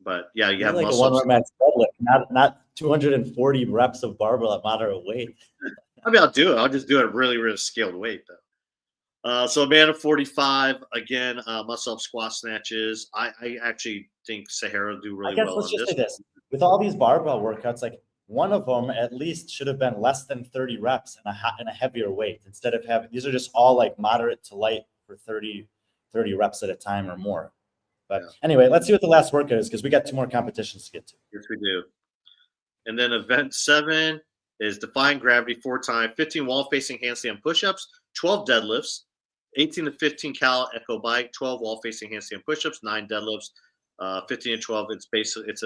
but yeah, you have like muscle a one rep deadlift, not 240 reps of barbell at moderate weight. I mean, I'll do it. I'll just do it at really, really skilled weight though. So Amanda 45 again, muscle up, squat snatches. I actually think Seher will do really well. Let's just say this: with all these barbell workouts, like one of them at least should have been less than 30 reps and a heavier weight instead of having. These are just all like moderate to light for 30 reps at a time or more. But anyway, let's see what the last workout is because we got 2 more competitions to get to. Yes, we do. And then event 7 is Defying Gravity 4-time, 15 wall-facing handstand push-ups, 12 deadlifts, 18 to 15 cal echo bike, 12 wall-facing handstand push-ups, 9 deadlifts, 15 and 12. It's basically it's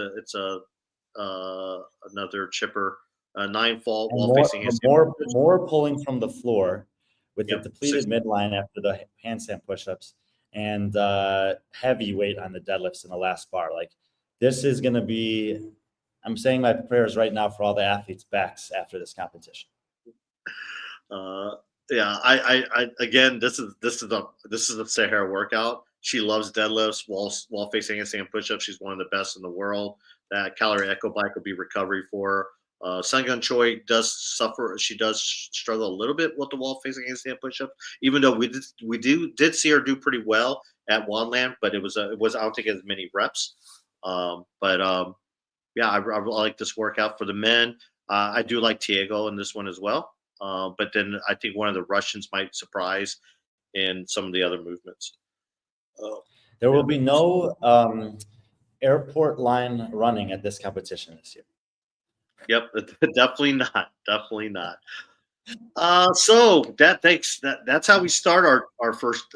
another chipper, 9 wall-facing handstand. More pulling from the floor with the depleted midline after the handstand push-ups. And heavy weight on the deadlifts in the last bar. Like this is going to be, I'm saying my prayers right now for all the athletes' backs after this competition. Yeah, I again, this is the Seher workout. She loves deadlifts, wall facing handstand push-ups. She's one of the best in the world. That calorie echo bike will be recovery for her. Sung Young Choi does suffer. She does struggle a little bit with the wall facing handstand push-up, even though we did see her do pretty well at Wonderland, but it was I don't think as many reps. Yeah, I like this workout for the men. I do like Tiago in this one as well. But then I think one of the Russians might surprise in some of the other movements. There will be no airport line running at this competition this year. Yep, definitely not. Definitely not. So that's how we start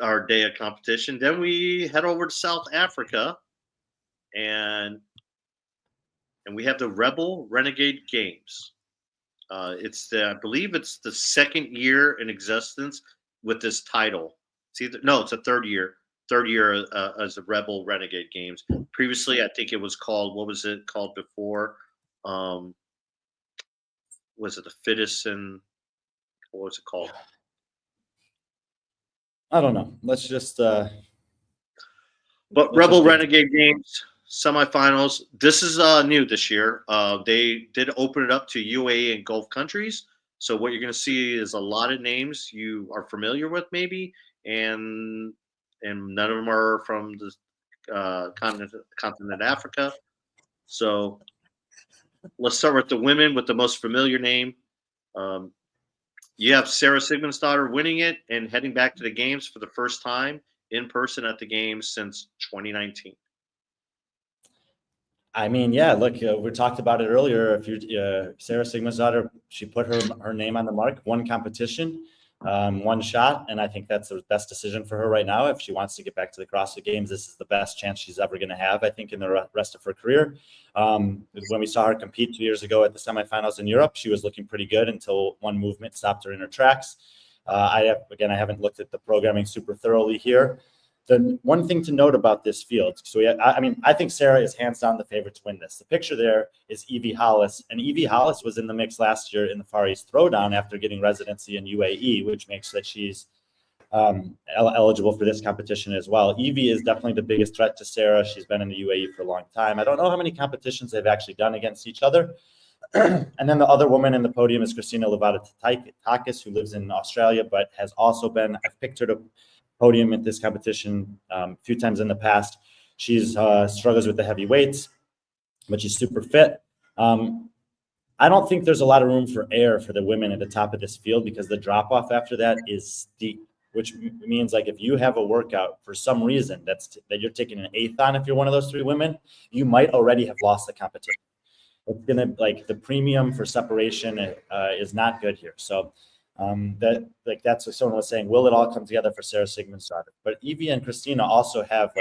our day of competition. Then we head over to South Africa, and we have the Rebel Renegade Games. I believe it's the second year in existence with this title. It's a third year. Third year as the Rebel Renegade Games. Previously, I think it was called. What was it called before? Was it the fittest and what was it called? I don't know. Let's just. But Rebel Renegade Games Semifinals. This is new this year. They did open it up to UAE and Gulf countries. So what you're going to see is a lot of names you are familiar with, maybe, and none of them are from the continent of Africa. So let's start with the women with the most familiar name. You have Sarah Sigmundsdottir winning it and heading back to the games for the first time in person at the games since 2019. I mean, yeah, look, we talked about it earlier. If you, Sarah Sigmundsdottir, she put her name on the mark, one competition, one shot, and I think that's the best decision for her right now. If she wants to get back to the CrossFit Games, this is the best chance she's ever going to have, I think, in the rest of her career. When we saw her compete 2 years ago at the semifinals in Europe, she was looking pretty good until one movement stopped her in her tracks. I haven't looked at the programming super thoroughly here. The one thing to note about this field, I think Sarah is hands down the favorite to win this. The picture there is Evie Hollis, and Evie Hollis was in the mix last year in the Far East Throwdown after getting residency in UAE, which makes that she's eligible for this competition as well. Evie is definitely the biggest threat to Sarah. She's been in the UAE for a long time. I don't know how many competitions they've actually done against each other. And then the other woman in the podium is Christina Levadatakis, who lives in Australia, but has also been, I've picked her to podium at this competition a few times in the past. She's struggles with the heavy weights, but she's super fit. I don't think there's a lot of room for error for the women at the top of this field because the drop off after that is steep, which means like if you have a workout for some reason that you're taking an eighth on, if you're one of those three women, you might already have lost the competition. It's gonna the premium for separation is not good here. So that's what someone was saying. Will it all come together for Sarah Sigmundsdottir? But Evie and Christina also have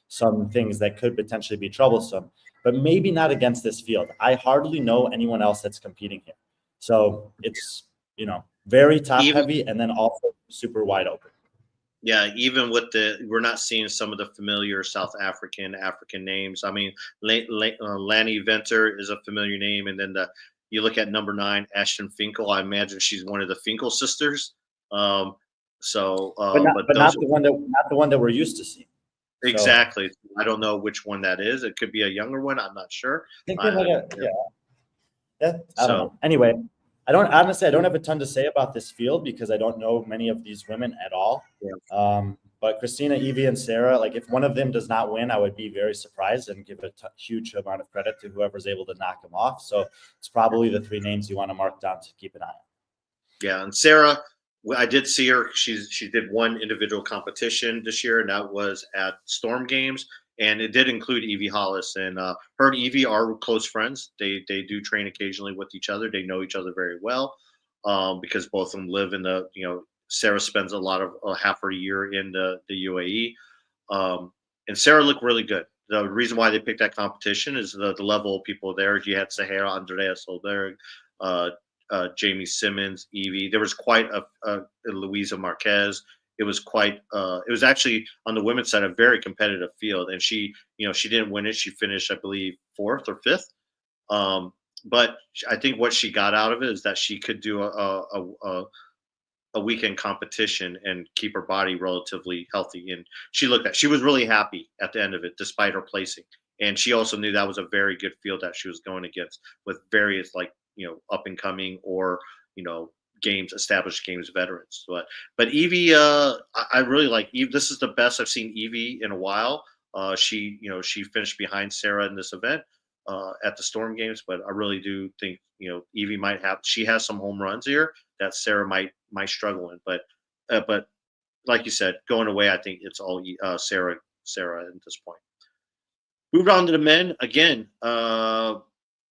some things that could potentially be troublesome, but maybe not against this field. I hardly know anyone else that's competing here. So it's very top heavy and then also super wide open. Yeah, even with we're not seeing some of the familiar South African names. I mean, Lani Venter is a familiar name, and then you look at number 9, Ashton Finkel. I imagine she's one of the Finkel sisters. But not the one that we're used to seeing. Exactly. So, I don't know which one that is. It could be a younger one. I'm not sure. I think I don't know. Anyway, I don't have a ton to say about this field because I don't know many of these women at all. Yeah. But Christina, Evie, and Sarah, if one of them does not win, I would be very surprised and give a huge amount of credit to whoever's able to knock them off. So it's probably the 3 names you want to mark down to keep an eye on. Yeah, and Sarah, I did see her. She did one individual competition this year, and that was at Storm Games, and it did include Evie Hollis. And her and Evie are close friends. They do train occasionally with each other. They know each other very well because both of them live in the Sarah spends a lot of half her year in the UAE, and Sarah looked really good. The reason why they picked that competition is the level of people there. You had Sahara, Andrea Solberg, Jamie Simmons, Evie. There was quite a Luisa Marquez. It was it was actually on the women's side a very competitive field, and she didn't win it. She finished, I believe, 4th or 5th. But I think what she got out of it is that she could do a weekend competition and keep her body relatively healthy. And she was really happy at the end of it, despite her placing. And she also knew that was a very good field that she was going against with various up and coming or established games veterans. But Evie, I really like Evie. This is the best I've seen Evie in a while. She finished behind Sarah in this event at the Storm Games, but I really do think Evie she has some home runs here that Sarah might struggle in. But like you said, going away, I think it's all Sarah at this point. Moved on to the men again.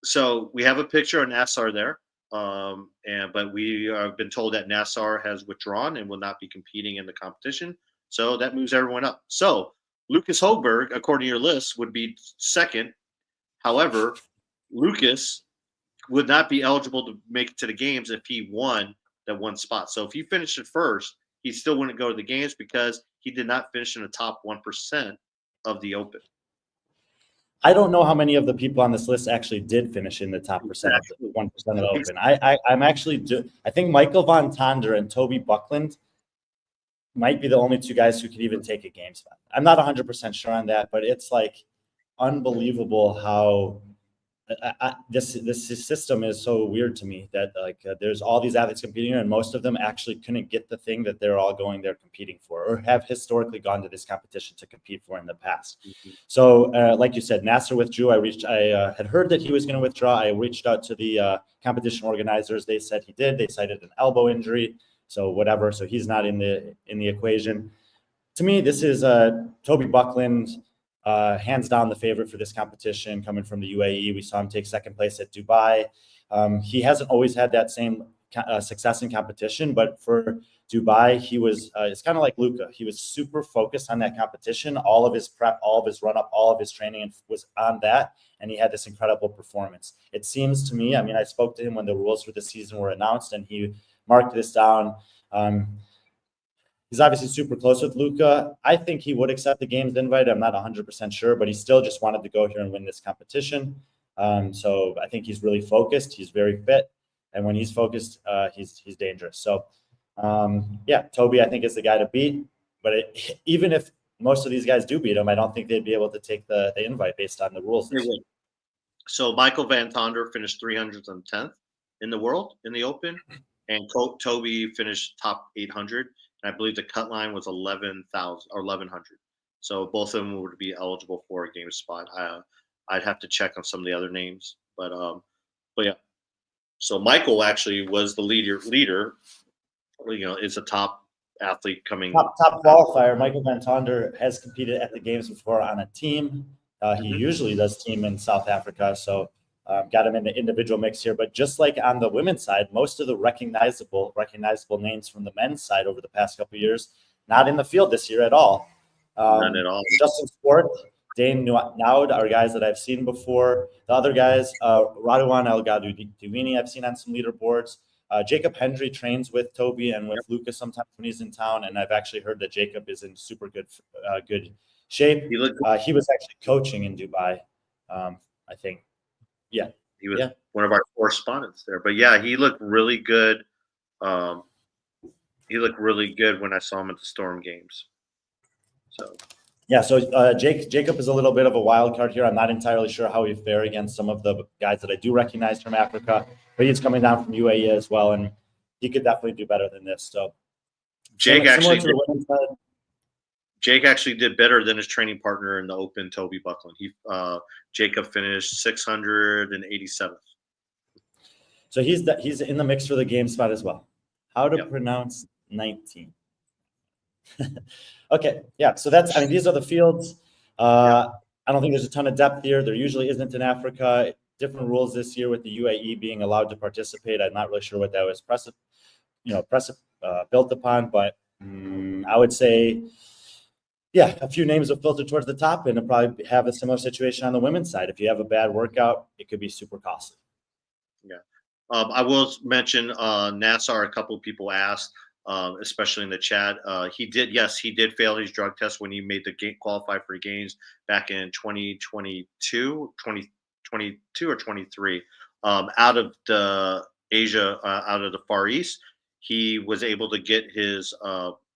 So we have a picture of Nassar there, but we have been told that Nassar has withdrawn and will not be competing in the competition. So that moves everyone up. So Lucas Hogberg, according to your list, would be 2nd. However, Lucas would not be eligible to make it to the games if he won that one spot. So if he finished it first, he still wouldn't go to the games because he did not finish in the top 1% of the Open. I don't know how many of the people on this list actually did finish in the top 1% of the Open. I think Michael Von Tonder and Toby Buckland might be the only 2 guys who could even take a game spot. I'm not 100% sure on that, but it's unbelievable how this system is so weird to me that there's all these athletes competing and most of them actually couldn't get the thing that they're all going there competing for or have historically gone to this competition to compete for in the past. Mm-hmm. So like you said, Nasser withdrew. I had heard that he was going to withdraw. I reached out to the competition organizers. They said he did. They cited an elbow injury. So whatever. So he's not in the equation. To me, this is Toby Buckland, hands down the favorite for this competition coming from the UAE. We saw him take second place at Dubai. He hasn't always had that same success in competition, but for Dubai, he was, it's kind of like Luca. He was super focused on that competition. All of his prep, all of his run up, all of his training was on that. And he had this incredible performance. It seems to me, I mean, I spoke to him when the rules for the season were announced and he marked this down. He's obviously super close with Luca. I think he would accept the games invite. I'm not 100% sure, but he still just wanted to go here and win this competition. So I think he's really focused. He's very fit. And when he's focused, he's dangerous. So, yeah, Toby, I think, is the guy to beat. But even if most of these guys do beat him, I don't think they'd be able to take the invite based on the rules. So Michael Van Tonder finished 310th in the world in the Open, and Toby finished top 800. And I believe the cut line was 11,000 or 1,100. So both of them would be eligible for a game spot. I'd have to check on some of the other names, but yeah. So Michael actually was the leader. You know, is a top athlete coming. Top qualifier. Michael Van Tonder has competed at the games before on a team. He usually does team in South Africa, so got him in the individual mix here. But just like on the women's side, most of the recognizable names from the men's side over the past couple of years, not in the field this year at all. None at all. Justin Sport, Dane Naud are guys that I've seen before. The other guys, Radwan El Gadouini, I've seen on some leaderboards. Jacob Hendry trains with Toby and with Lucas sometimes when he's in town, and I've actually heard that Jacob is in super good shape. He was actually coaching in Dubai, I think. Yeah, he was one of our correspondents there. But yeah, he looked really good. He looked really good when I saw him at the Storm Games. So yeah, so Jacob is a little bit of a wild card here. I'm not entirely sure how he fare against some of the guys that I do recognize from Africa, but he's coming down from UAE as well, and he could definitely do better than this. So Jake actually did better than his training partner in the Open, Toby Buckland. Jacob finished 687th. So he's in the mix for the game spot as well. How to pronounce 19? Okay, yeah. So these are the fields. I don't think there's a ton of depth here. There usually isn't in Africa. Different rules this year with the UAE being allowed to participate. I'm not really sure what that was built upon, but I would say, yeah, a few names have filtered towards the top, and it'll probably have a similar situation on the women's side. If you have a bad workout, it could be super costly. Yeah. I will mention Nassar. A couple of people asked, especially in the chat. He did fail his drug test when he made the qualify for games back in 2022 or 23. Out of the Asia, out of the Far East, he was able to get his.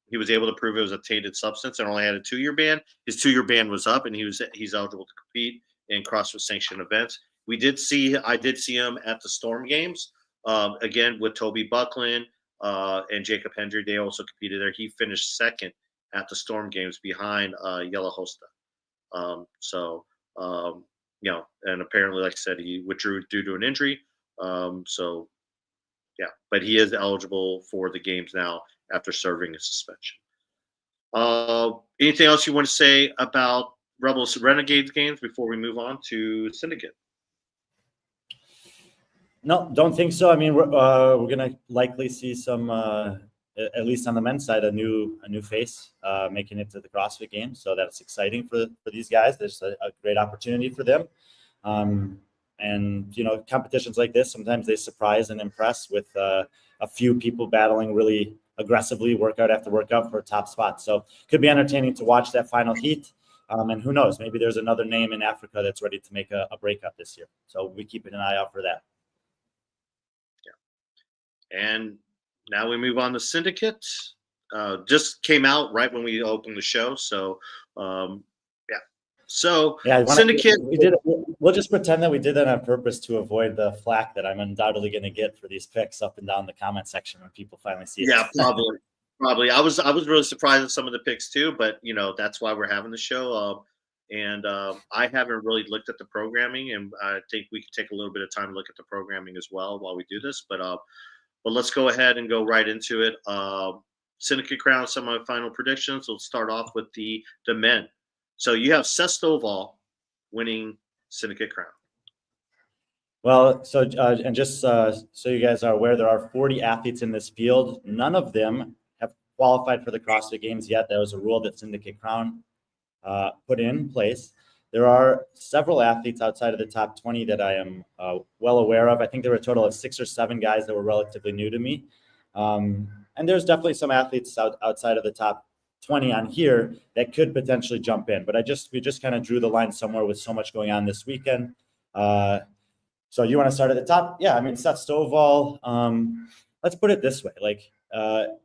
He was able to prove it was a tainted substance and only had a 2-year ban. His 2-year ban was up, and he's eligible to compete in CrossFit sanctioned events. I did see him at the Storm Games again with Toby Buckland and Jacob Hendry. They also competed there. He finished second at the Storm Games behind Yella Hosta. And apparently, like I said, he withdrew due to an injury. But he is eligible for the games now after serving a suspension. Anything else you want to say about REBEL Renegade Games before we move on to Syndicate? No, don't think so. I mean, we're gonna likely see some, at least on the men's side, a new face making it to the CrossFit Games. So that's exciting for these guys. There's a great opportunity for them. And competitions like this, sometimes they surprise and impress with a few people battling really aggressively workout after workout for a top spot. So could be entertaining to watch that final heat. And who knows, maybe there's another name in Africa that's ready to make a breakout this year. So we keep an eye out for that. And now we move on to Syndicate. Just came out right when we opened the show. So, So Yeah, Syndicate, we'll just pretend that we did that on purpose to avoid the flack that I'm undoubtedly going to get for these picks up and down the comment section when people finally see it. yeah, probably. I was really surprised at some of the picks too, but that's why we're having the show. And I haven't really looked at the programming, and I think we could take a little bit of time to look at the programming as well while we do this. But let's go ahead and go right into it. Syndicate Crown semifinal predictions. Let's start off with the men. So you have Seth Stovall winning Syndicate Crown. Well, so and just so you guys are aware, there are 40 athletes in this field. None of them have qualified for the CrossFit Games yet. That was a rule that Syndicate Crown put in place. There are several athletes outside of the top 20 that I am well aware of. I think there were a total of 6 or 7 guys that were relatively new to me. And there's definitely some athletes outside of the top 20 on here that could potentially jump in. But we just kind of drew the line somewhere with so much going on this weekend. So you want to start at the top? Yeah, I mean, Seth Stovall, let's put it this way. Like,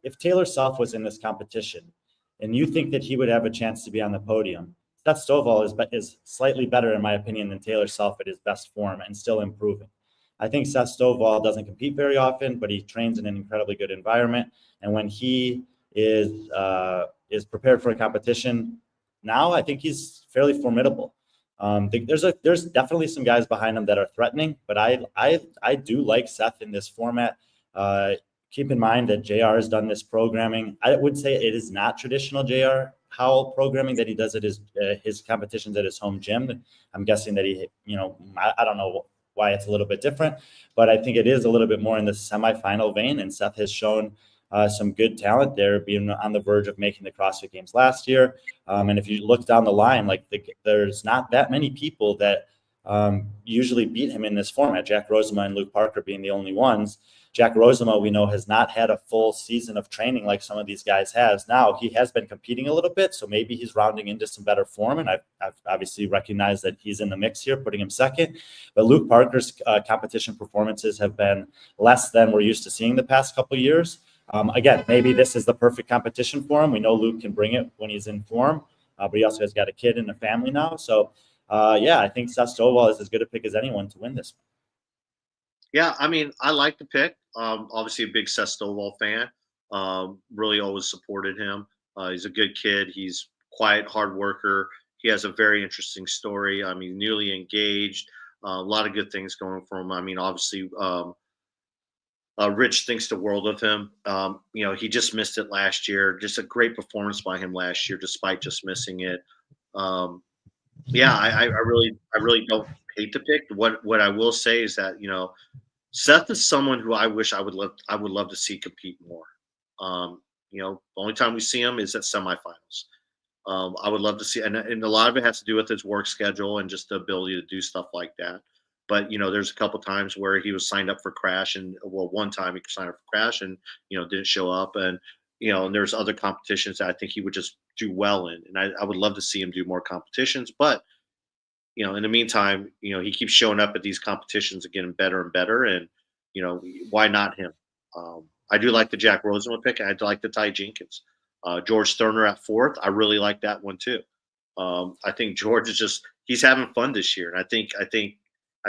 if Taylor Self was in this competition and you think that he would have a chance to be on the podium, Seth Stovall is slightly better, in my opinion, than Taylor Self at his best form and still improving. I think Seth Stovall doesn't compete very often, but he trains in an incredibly good environment. And when he is prepared for a competition now, I think he's fairly formidable. There's definitely some guys behind him that are threatening, but I do like Seth in this format. Keep in mind that JR has done this programming. I would say it is not traditional JR Howell programming that he does at his competitions at his home gym. I'm guessing that I don't know why it's a little bit different, but I think it is a little bit more in the semifinal vein. And Seth has shown some good talent there, being on the verge of making the CrossFit Games last year. And if you look down the line, there's not that many people that usually beat him in this format. Jack Rosema and Luke Parker being the only ones. Jack Rosema, we know, has not had a full season of training like some of these guys has. Now, he has been competing a little bit, so maybe he's rounding into some better form, and I've obviously recognized that he's in the mix here, putting him second. But Luke Parker's competition performances have been less than we're used to seeing the past couple of years. Again, maybe this is the perfect competition for him. We know Luke can bring it when he's in form, but he also has got a kid and a family now. So, I think Seth Stovall is as good a pick as anyone to win this one. Yeah, I mean, I like the pick. Obviously, a big Seth Stovall fan. Really always supported him. He's a good kid. He's quiet, hard worker. He has a very interesting story. I mean, newly engaged. A lot of good things going for him. I mean, obviously, Rich thinks the world of him. He just missed it last year. Just a great performance by him last year, despite just missing it. I really don't hate the pick. What I will say is that Seth is someone who I wish I would love to see compete more. The only time we see him is at semifinals. I would love to see, and a lot of it has to do with his work schedule and just the ability to do stuff like that. But there's a couple times where he was signed up for Crash, and one time he signed up for Crash and didn't show up, and and there's other competitions that I think he would just do well in, and I would love to see him do more competitions. But in the meantime, he keeps showing up at these competitions and getting better and better, and why not him? I do like the Jack Rosema pick. I like the Ty Jenkins, George Sterner at 4th. I really like that one too. I think George is he's having fun this year, and I think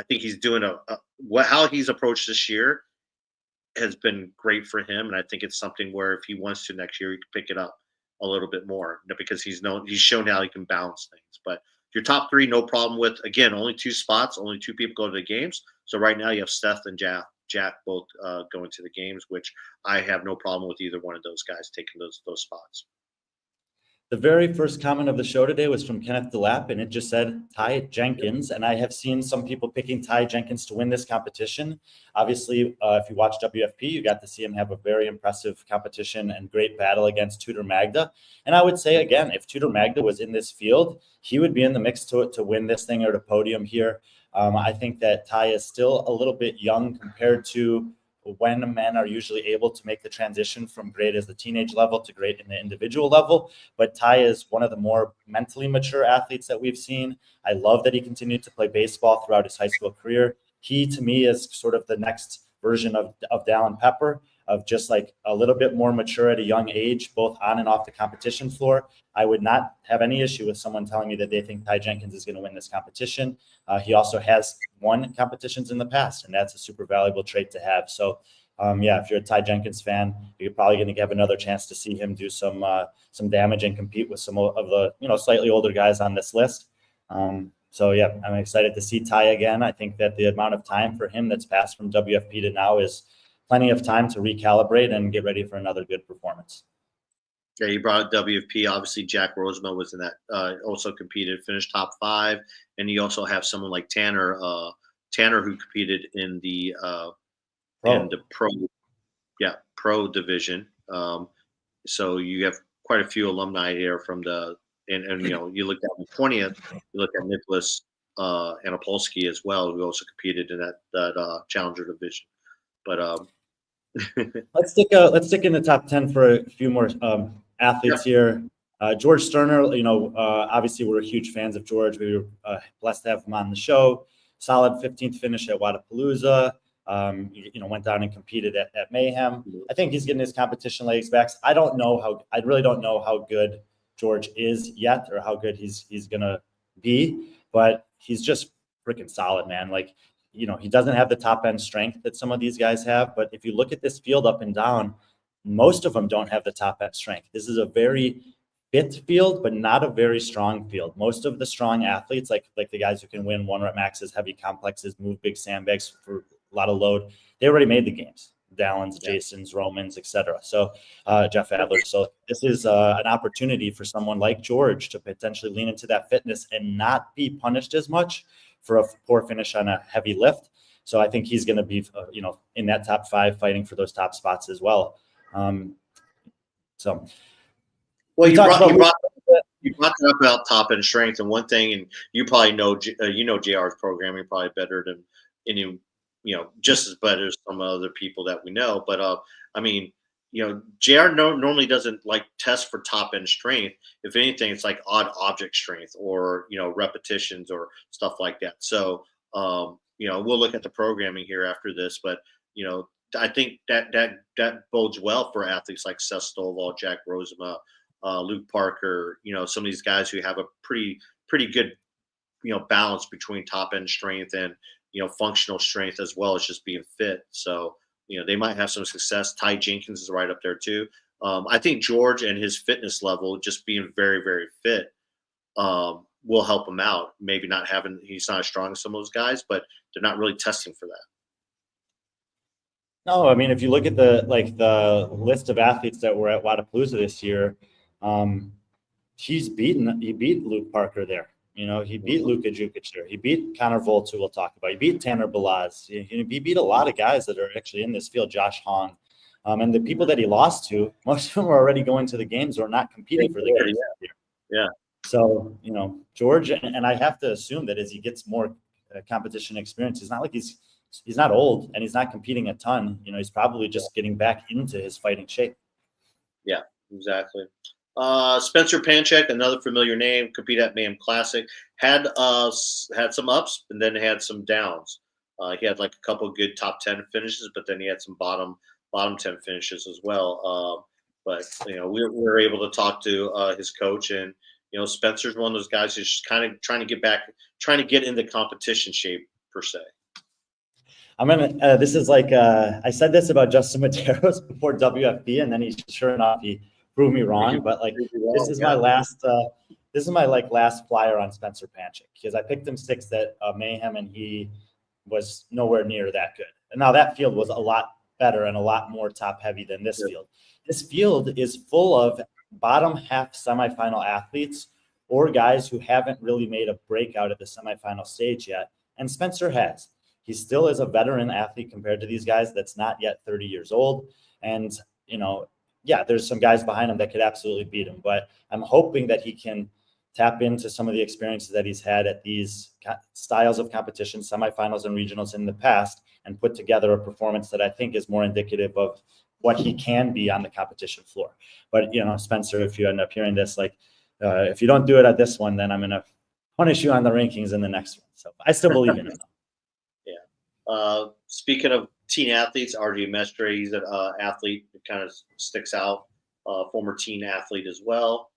he's doing how he's approached this year has been great for him, and I think it's something where if he wants to next year, he can pick it up a little bit more because he's shown how he can balance things. But your top 3, no problem with. Again, only 2 spots, only 2 people go to the games. So right now you have Seth and Jack both going to the games, which I have no problem with either one of those guys taking those spots. The very first comment of the show today was from Kenneth DeLapp, and it just said Ty Jenkins. And I have seen some people picking Ty Jenkins to win this competition. Obviously, if you watch WFP, you got to see him have a very impressive competition and great battle against Tudor Magda. And I would say, again, if Tudor Magda was in this field, he would be in the mix to win this thing or to podium here. I think that Ty is still a little bit young compared to when men are usually able to make the transition from great as the teenage level to great in the individual level. But Ty is one of the more mentally mature athletes that we've seen. I love that he continued to play baseball throughout his high school career. He, to me, is sort of the next version of Dallin Pepper, of just like a little bit more mature at a young age, both on and off the competition floor. I would not have any issue with someone telling me that they think Ty Jenkins is going to win this competition. He also has won competitions in the past, and that's a super valuable trait to have. So if you're a Ty Jenkins fan, you're probably going to have another chance to see him do some damage and compete with some of the slightly older guys on this list. I'm excited to see Ty again. I think that the amount of time for him that's passed from WFP to now is plenty of time to recalibrate and get ready for another good performance. Yeah, you brought up WFP. Obviously, Jack Rosema was in that. Also competed, finished top 5, and you also have someone like Tanner who competed in the pro division. So you have quite a few alumni here from the and you look at the 20th, you look at Nicholas Anapolsky as well, who also competed in that challenger division. But let's stick in the top 10 for a few more athletes here. George Sterner, obviously we're huge fans of George. We were blessed to have him on the show. Solid 15th finish at Wadapalooza. Went down and competed at Mayhem. I think he's getting his competition legs back. I really don't know how good George is yet, or how good he's gonna be, but he's just freaking solid, man. Like, he doesn't have the top end strength that some of these guys have, but if you look at this field up and down, most of them don't have the top end strength. This is a very fit field, but not a very strong field. Most of the strong athletes, like the guys who can win 1-rep maxes, heavy complexes, move big sandbags for a lot of load, they already made the games. Dallins, Jasons, Romans, etc. So Jeff Adler. So this is an opportunity for someone like George to potentially lean into that fitness and not be punished as much for a poor finish on a heavy lift. So I think he's going to be, in that top 5, fighting for those top spots as well. You brought it up about top end strength, and one thing, and you probably know, JR's programming probably better than any, just as better as some other people that we know. But JR normally doesn't like test for top end strength. If anything, it's like odd object strength or repetitions or stuff like that. So we'll look at the programming here after this, but I think that bodes well for athletes like Seth Stovall, Jack Rosema, Luke Parker. Some of these guys who have a pretty good balance between top end strength and functional strength, as well as just being fit. So they might have some success. Ty Jenkins is right up there too. I think George and his fitness level, just being very, very fit, will help him out. Maybe he's not as strong as some of those guys, but they're not really testing for that. No, I mean, if you look at the list of athletes that were at Wadapalooza this year, he beat Luke Parker there. He beat Luka Jukic there. He beat Connor Volz, who we'll talk about. He beat Tanner Balaz. He beat a lot of guys that are actually in this field, Josh Hong. And the people that he lost to, most of them are already going to the games or not competing for the games. Yeah. So, George, and I have to assume that as he gets more competition experience, it's not like he's not old and he's not competing a ton. He's probably just getting back into his fighting shape. Yeah, exactly. Spencer Panchek, another familiar name, competed at Mayhem Classic, had some ups and then had some downs. He had like a couple of good top 10 finishes, but then he had some bottom 10 finishes as well. But we were able to talk to his coach, and Spencer's one of those guys who's just kind of trying to get into competition shape per se. This is like I said this about Justin Medeiros before WFP, and then sure enough he proved me wrong. But this is my last last flyer on Spencer Panchik, because I picked him 6th at Mayhem, and he was nowhere near that good. And now that field was a lot better and a lot more top heavy than this field. This field is full of bottom half semifinal athletes or guys who haven't really made a breakout at the semifinal stage yet. And Spencer has. He still is a veteran athlete compared to these guys that's not yet 30 years old. And, there's some guys behind him that could absolutely beat him. But I'm hoping that he can tap into some of the experiences that he's had at these styles of competition, semifinals and regionals in the past, and put together a performance that I think is more indicative of what he can be on the competition floor. But, Spencer, if you end up hearing this, if you don't do it at this one, then I'm going to punish you on the rankings in the next one. So I still believe in him. Speaking of teen athletes, RJ Mestre, he's an athlete that kind of sticks out. Former teen athlete as well.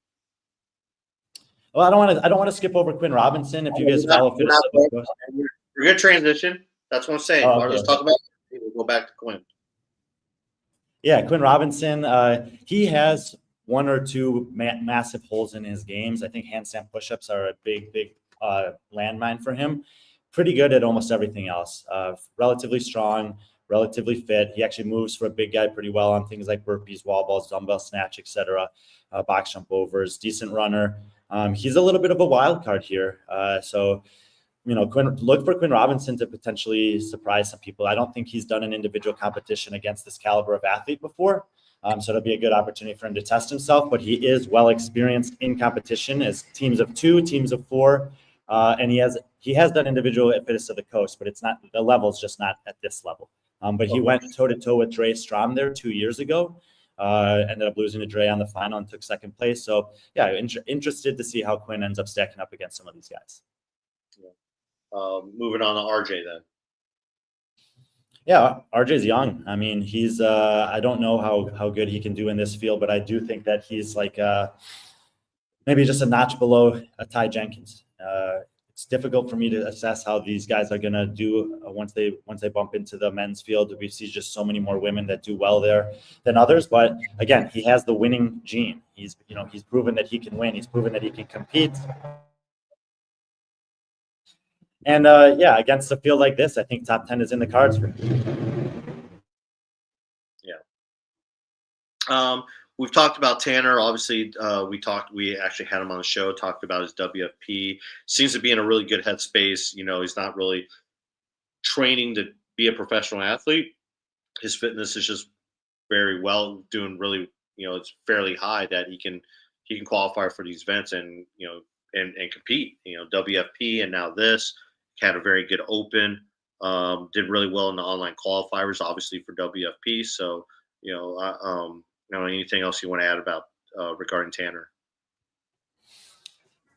Well, I don't want to skip over Quinn Robinson. If you guys follow We're going to transition. That's what I'm saying. Okay. Let's talk about it. We'll go back to Quinn. Yeah, Quinn Robinson, he has one or two massive holes in his games. I think handstand push-ups are a big landmine for him. Pretty good at almost everything else. Relatively strong, relatively fit. He actually moves for a big guy pretty well on things like burpees, wall balls, dumbbell snatch, etc. Box jump overs, decent runner. He's a little bit of a wild card here. So, look for Quinn Robinson to potentially surprise some people. I don't think he's done an individual competition against this caliber of athlete before. So it'll be a good opportunity for him to test himself, but he is well experienced in competition as teams of 2, teams of 4. And he has done individual at Fittest of the Coast, but it's not, the level's just not at this level. But he went toe to toe with Dre Strom there 2 years ago. Ended up losing to Dre on the final and took second place. So yeah, interested to see how Quinn ends up stacking up against some of these guys. Moving on to RJ then. Yeah, RJ's young. I mean, he's I don't know how good he can do in this field, but I do think that he's like maybe just a notch below a Ty Jenkins. It's difficult for me to assess how these guys are going to do once they bump into the men's field. We see just so many more women that do well there than others. But again, he has the winning gene. He's proven that he can win. He's proven that he can compete. And against a field like this, I think top 10 is in the cards for him. Yeah. We've talked about Tanner. Obviously, we actually had him on the show, talked about his WFP. Seems to be in a really good headspace. He's not really training to be a professional athlete. His fitness is just very well, doing really, it's fairly high that he can qualify for these events and compete. WFP and now this. Had a very good open. Did really well in the online qualifiers, obviously for WFP. So, anything else you want to add about regarding Tanner?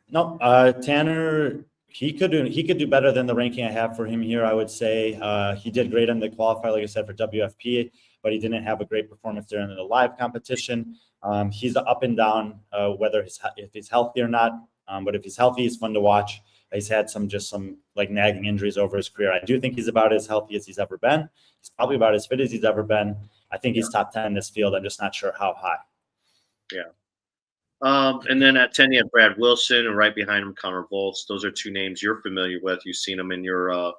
No, Tanner, he could do better than the ranking I have for him here. I would say he did great in the qualifier, like I said, for WFP, but he didn't have a great performance there in the live competition. He's up and down whether if he's healthy or not. But if he's healthy, he's fun to watch. He's had some like nagging injuries over his career. I do think he's about as healthy as he's ever been. He's probably about as fit as he's ever been. I think he's top 10 in this field. I'm just not sure how high. Yeah. And then at 10, you have Brad Wilson, and right behind him, Connor Volz. Those are two names you're familiar with. You've seen them in your,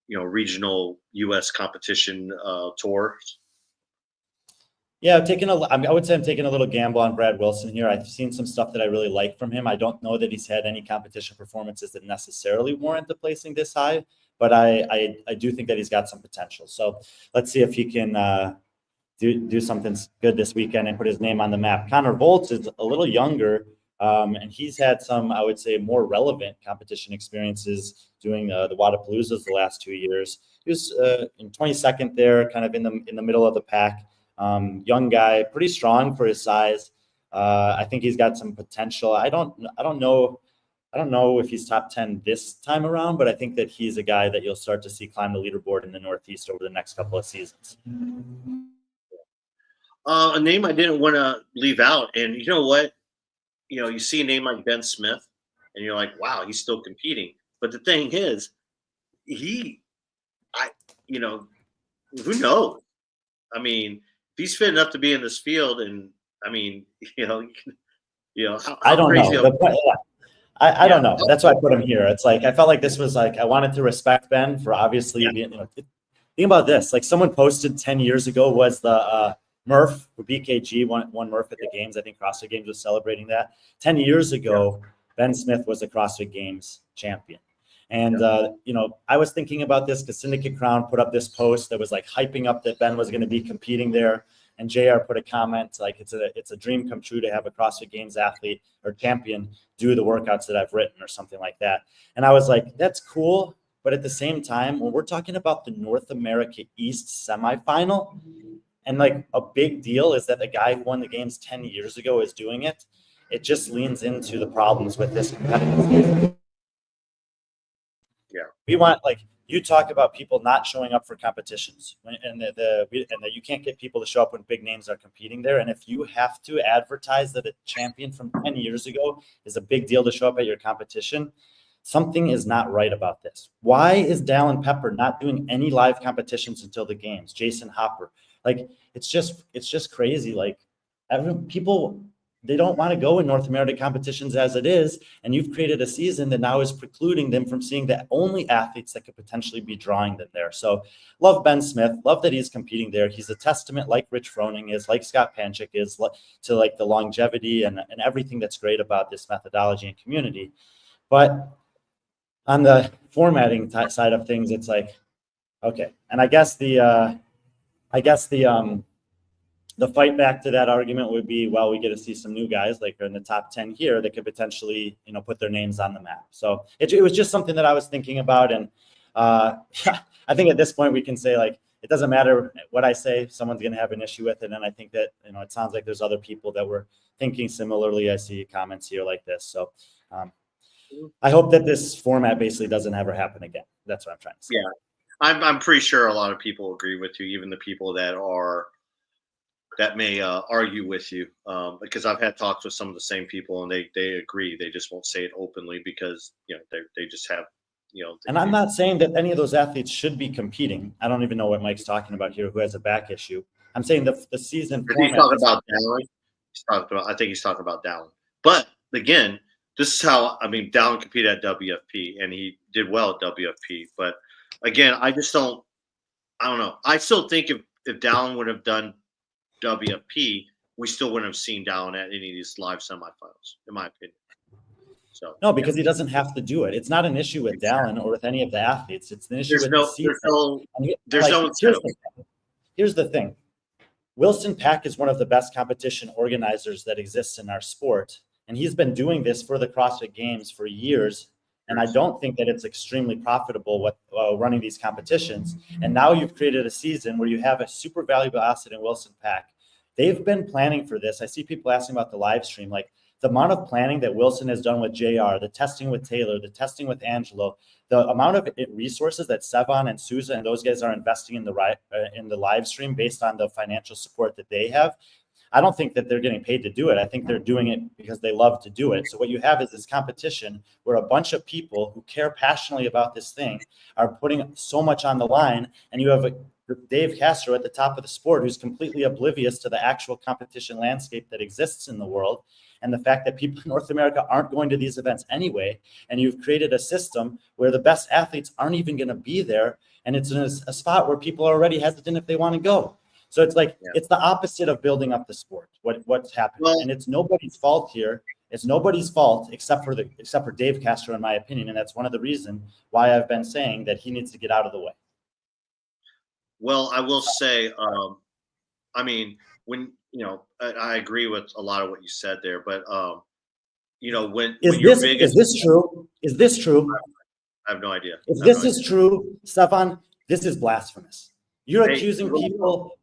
regional U.S. competition tours. Yeah, I would say I'm taking a little gamble on Brad Wilson here. I've seen some stuff that I really like from him. I don't know that he's had any competition performances that necessarily warrant the placing this high, but I do think that he's got some potential. So let's see if he can do something good this weekend and put his name on the map. Connor Volz is a little younger, and he's had some, I would say, more relevant competition experiences doing the Wadapaloozas the last 2 years. He was in 22nd there, kind of in the middle of the pack. Young guy, pretty strong for his size. I think he's got some potential. I don't know if he's top 10 this time around, but I think that he's a guy that you'll start to see climb the leaderboard in the Northeast over the next couple of seasons. A name I didn't want to leave out, and you know what? You see a name like Ben Smith, and you're like, wow, he's still competing. But the thing is, who knows? I mean, if he's fit enough to be in this field, and I mean, I don't know. I don't know. That's why I put him here. It's like I felt like this was like I wanted to respect Ben for obviously being. Think about this. Like someone posted 10 years ago was the Murph for BKG won Murph at the games. I think CrossFit Games was celebrating that. 10 years ago, Ben Smith was the CrossFit Games champion. And, I was thinking about this because Syndicate Crown put up this post that was like hyping up that Ben was going to be competing there. And JR put a comment like it's a dream come true to have a CrossFit Games athlete or champion do the workouts that I've written or something like that. And I was like, that's cool. But at the same time, when we're talking about the North America East semifinal, and like a big deal is that the guy who won the games 10 years ago is doing it, it just leans into the problems with this competitive season. Yeah. We want you talk about people not showing up for competitions, and that you can't get people to show up when big names are competing there. And if you have to advertise that a champion from 10 years ago is a big deal to show up at your competition, something is not right about this. Why is Dallin Pepper not doing any live competitions until the games? Jason Hopper, like it's just crazy. Like people, they don't want to go in North American competitions as it is, and you've created a season that now is precluding them from seeing the only athletes that could potentially be drawing them there. So love Ben Smith, love that he's competing there. He's a testament, like Rich Froning is, like Scott Panchik is, to like the longevity and everything that's great about this methodology and community. But on the formatting side of things, it's like, okay. And I guess the fight back to that argument would be, well, we get to see some new guys like in the top 10 here that could potentially, put their names on the map. So it was just something that I was thinking about. And I think at this point we can say, like, it doesn't matter what I say, someone's going to have an issue with it. And I think that, it sounds like there's other people that were thinking similarly. I see comments here like this. So I hope that this format basically doesn't ever happen again. That's what I'm trying to say. Yeah. I'm pretty sure a lot of people agree with you, even the people that may argue with you, because I've had talks with some of the same people, and they agree. They just won't say it openly because they just have And I'm not saying that any of those athletes should be competing. I don't even know what Mike's talking about here, who has a back issue. I'm saying the season. He's talking about Dallin. I think he's talking about Dallin. But again, this is how Dallin competed at WFP and he did well at WFP. But again, I don't know. I still think if Dallin would have done WFP, we still wouldn't have seen Dallin at any of these live semifinals, in my opinion. So because he doesn't have to do it. It's not an issue with Dallin or with any of the athletes. It's an issue with the season. Here's the thing. Wilson Pack is one of the best competition organizers that exists in our sport, and he's been doing this for the CrossFit Games for years. And I don't think that it's extremely profitable running these competitions. And now you've created a season where you have a super valuable asset in Wilson Pack. They've been planning for this. I see people asking about the live stream, like the amount of planning that Wilson has done with JR, the testing with Taylor, the testing with Angelo, the amount of resources that Sevan and Souza and those guys are investing in the live stream based on the financial support that they have. I don't think that they're getting paid to do it. I think they're doing it because they love to do it. So what you have is this competition where a bunch of people who care passionately about this thing are putting so much on the line. And you have Dave Castro at the top of the sport who's completely oblivious to the actual competition landscape that exists in the world. And the fact that people in North America aren't going to these events anyway. And you've created a system where the best athletes aren't even going to be there. And it's in a spot where people are already hesitant if they want to go. So it's like, It's the opposite of building up the sport, what's happening. Well, and it's nobody's fault here. It's nobody's fault except for Dave Castro, in my opinion. And that's one of the reasons why I've been saying that he needs to get out of the way. Well, I will say, when, I agree with a lot of what you said there, but, is this true? Is this true? I have no idea. If this is true, Stefan, this is blasphemous. You're accusing people.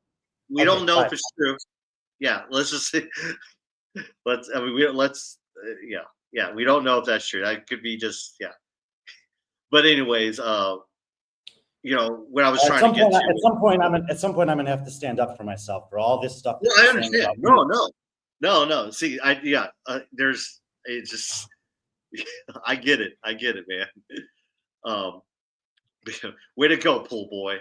We don't know if it's true. Yeah, let's just say, we don't know if that's true. That could be just, But anyways, when I was trying to get to, at some point, I'm gonna have to stand up for myself for all this stuff. I understand. No. See, it's just, I get it, man. Way to go, pool boy.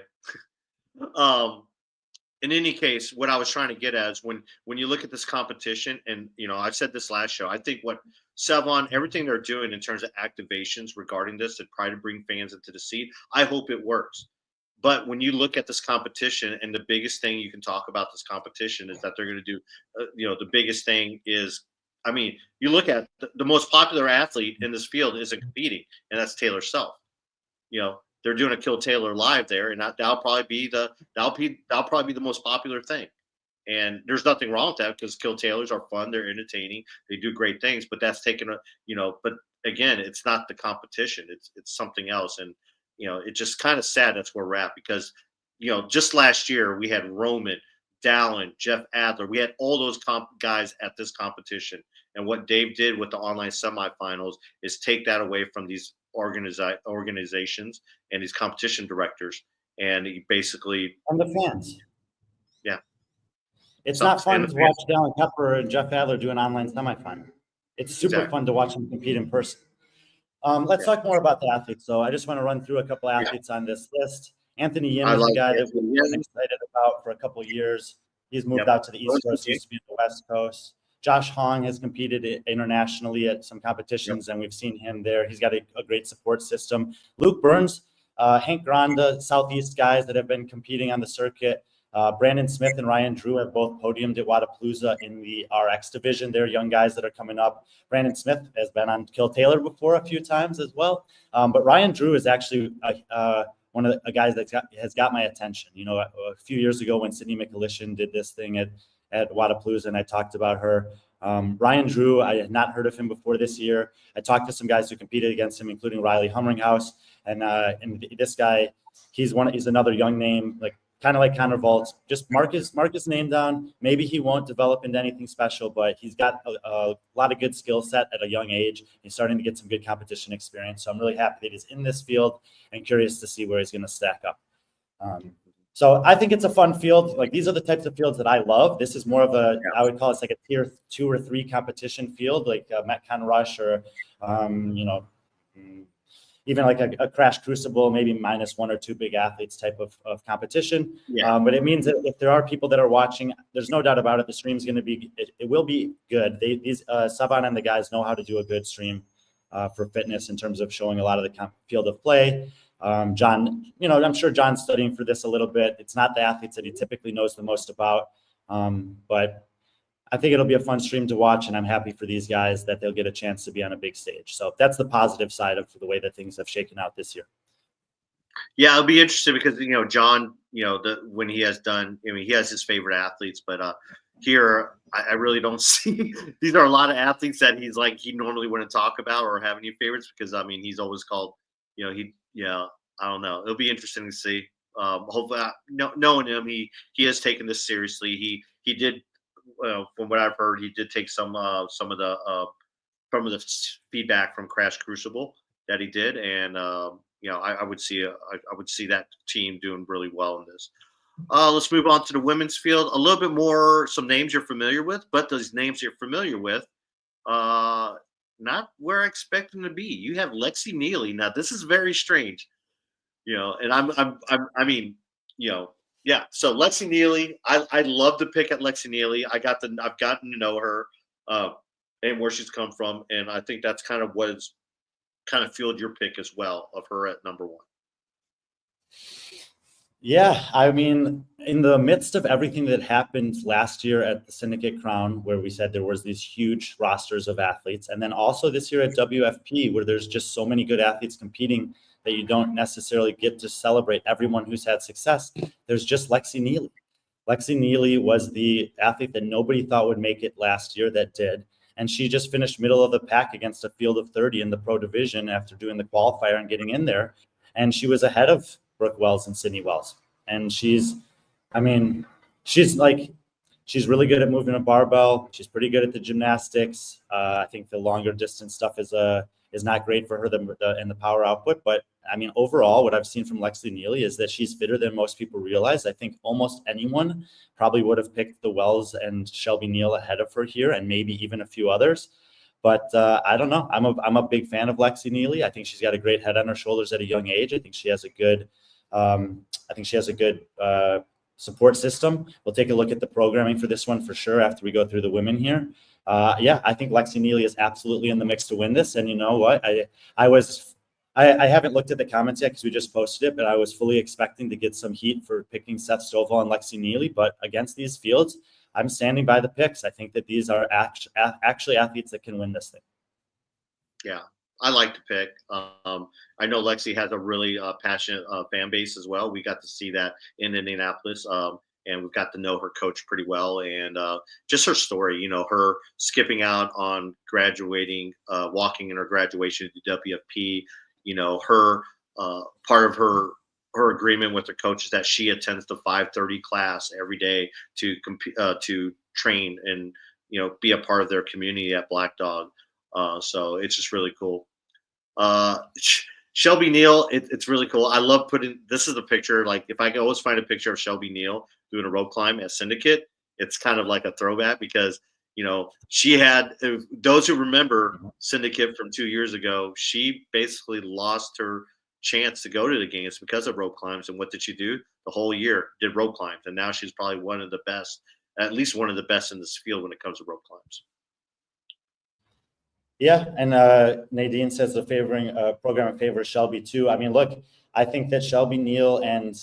In any case, what I was trying to get at is when you look at this competition, and I've said this last show, I think what Sevan, everything they're doing in terms of activations regarding this to try to bring fans into the seat, I hope it works. But when you look at this competition, and the biggest thing you can talk about this competition is that they're going to do, the biggest thing is, you look at the most popular athlete in this field isn't competing, and that's Taylor Self. They're doing a Kill Taylor live there, and that'll probably be the most popular thing. And there's nothing wrong with that because Kill Taylors are fun, they're entertaining, they do great things. But that's taken But again, it's not the competition; it's something else. And it's just kind of sad that's where we're at because just last year we had Roman, Dallin, Jeff Adler, we had all those guys at this competition. And what Dave did with the online semifinals is take that away from these organizations and these competition directors, and he basically, And the fans. yeah, It's not sucks. fun And to watch Dallin Pepper and Jeff Adler do an online semifinal. It's super exactly. fun to watch them compete in person. Let's Yeah. talk more about the athletes. So I just want to run through a couple Yeah. athletes on this list. Anthony Yin I is the like guy that Anthony we've Yin. been excited about for a couple of years. He's moved Yep. out to the East Coast, used to be on the West Coast. Josh Hong has competed internationally at some competitions, and we've seen him there. He's got a great support system. Luke Burns, Hank Granda, Southeast guys that have been competing on the circuit. Brandon Smith and Ryan Drew have both podiumed at Wadapalooza in the RX division. They're young guys that are coming up. Brandon Smith has been on Kill Taylor before a few times as well. But Ryan Drew is actually one of the guys that has got my attention. You know, a few years ago when Sydney McAlishan did this thing at Wadapalooza, and I talked about her. Ryan Drew, I had not heard of him before this year. I talked to some guys who competed against him, including Riley Humringhouse, and this guy, he's another young name, kind of like Connor Volz. Just mark his name down. Maybe he won't develop into anything special, but he's got a lot of good skill set at a young age. He's starting to get some good competition experience. So I'm really happy that he's in this field and curious to see where he's going to stack up. So I think it's a fun field. Like, these are the types of fields that I love. This is more of I would call it like a tier 2 or 3 competition field, like Metcon Rush or, even like a Crash Crucible, maybe -1 or 2 big athletes type of competition. Yeah. But it means that if there are people that are watching, there's no doubt about it, the stream's going to be, it will be good. These Saban and the guys know how to do a good stream for fitness in terms of showing a lot of the field of play. John, I'm sure John's studying for this a little bit. It's not the athletes that he typically knows the most about, but I think it'll be a fun stream to watch, and I'm happy for these guys that they'll get a chance to be on a big stage. So that's the positive side of the way that things have shaken out this year. Yeah, it'll be interesting because John, when he has done, he has his favorite athletes, but here I really don't see. These are a lot of athletes that he normally wouldn't talk about or have any favorites because he's always called, I don't know. It'll be interesting to see. Hopefully, knowing him, he has taken this seriously. He did. From what I've heard, he did take some of the feedback from Crash Crucible that he did, and I would see that team doing really well in this. Let's move on to the women's field. A little bit more, some names you're familiar with, but those names you're familiar with, not where I expect them to be. You have Lexi Neely. Now, this is very strange, and yeah. So Lexi Neely, I love to pick at Lexi Neely. I've gotten to know her, and where she's come from, and I think that's kind of what has kind of fueled your pick as well of her at number 1. Yeah, in the midst of everything that happened last year at the Syndicate Crown, where we said there was these huge rosters of athletes, and then also this year at WFP, where there's just so many good athletes competing that you don't necessarily get to celebrate everyone who's had success. There's just Lexi Neely. Lexi Neely was the athlete that nobody thought would make it last year that did. And she just finished middle of the pack against a field of 30 in the pro division after doing the qualifier and getting in there. And she was ahead of Brooke Wells and Sydney Wells. And she's really good at moving a barbell. She's pretty good at the gymnastics. I think the longer distance stuff is not great for her in the power output. But overall, what I've seen from Lexi Neely is that she's fitter than most people realize. I think almost anyone probably would have picked the Wells and Shelby Neal ahead of her here, and maybe even a few others. But I don't know. I'm a big fan of Lexi Neely. I think she's got a great head on her shoulders at a young age. I think she has a good support system. We'll take a look at the programming for this one for sure after we go through the women here. I think Lexi Neely is absolutely in the mix to win this. And you know what? I haven't looked at the comments yet because we just posted it, but I was fully expecting to get some heat for picking Seth Stovall and Lexi Neely. But against these fields, I'm standing by the picks. I think that these are actually athletes that can win this thing. Yeah, I like to pick. I know Lexi has a really passionate fan base as well. We got to see that in Indianapolis, and we've got to know her coach pretty well. And just her story, her skipping out on graduating, walking in her graduation to WFP, her part of her agreement with her coach is that she attends the 5:30 class every day to train and be a part of their community at Black Dog. So it's just really cool. Shelby Neal, it's really cool. I love putting, this is the picture. Like if I can always find a picture of Shelby Neal doing a rope climb at Syndicate, it's kind of like a throwback because, she had, those who remember Syndicate from 2 years ago, she basically lost her chance to go to the games because of rope climbs. And what did she do? The whole year did rope climbs. And now she's probably one of the best, at least one of the best in this field when it comes to rope climbs. Yeah, and Nadine says the program favors Shelby too. I mean, look, I think that Shelby Neal and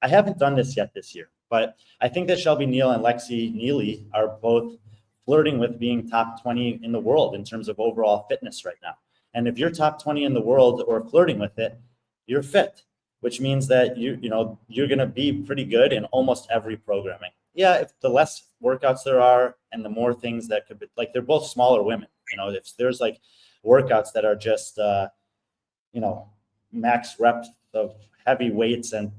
I haven't done this yet this year, but I think that Shelby Neal and Lexi Neely are both flirting with being top 20 in the world in terms of overall fitness right now. And if you're top 20 in the world or flirting with it, you're fit, which means that you're going to be pretty good in almost every programming. Yeah, if the less workouts there are and the more things that could be, like, they're both smaller women. If there's like workouts that are just, max reps of heavy weights and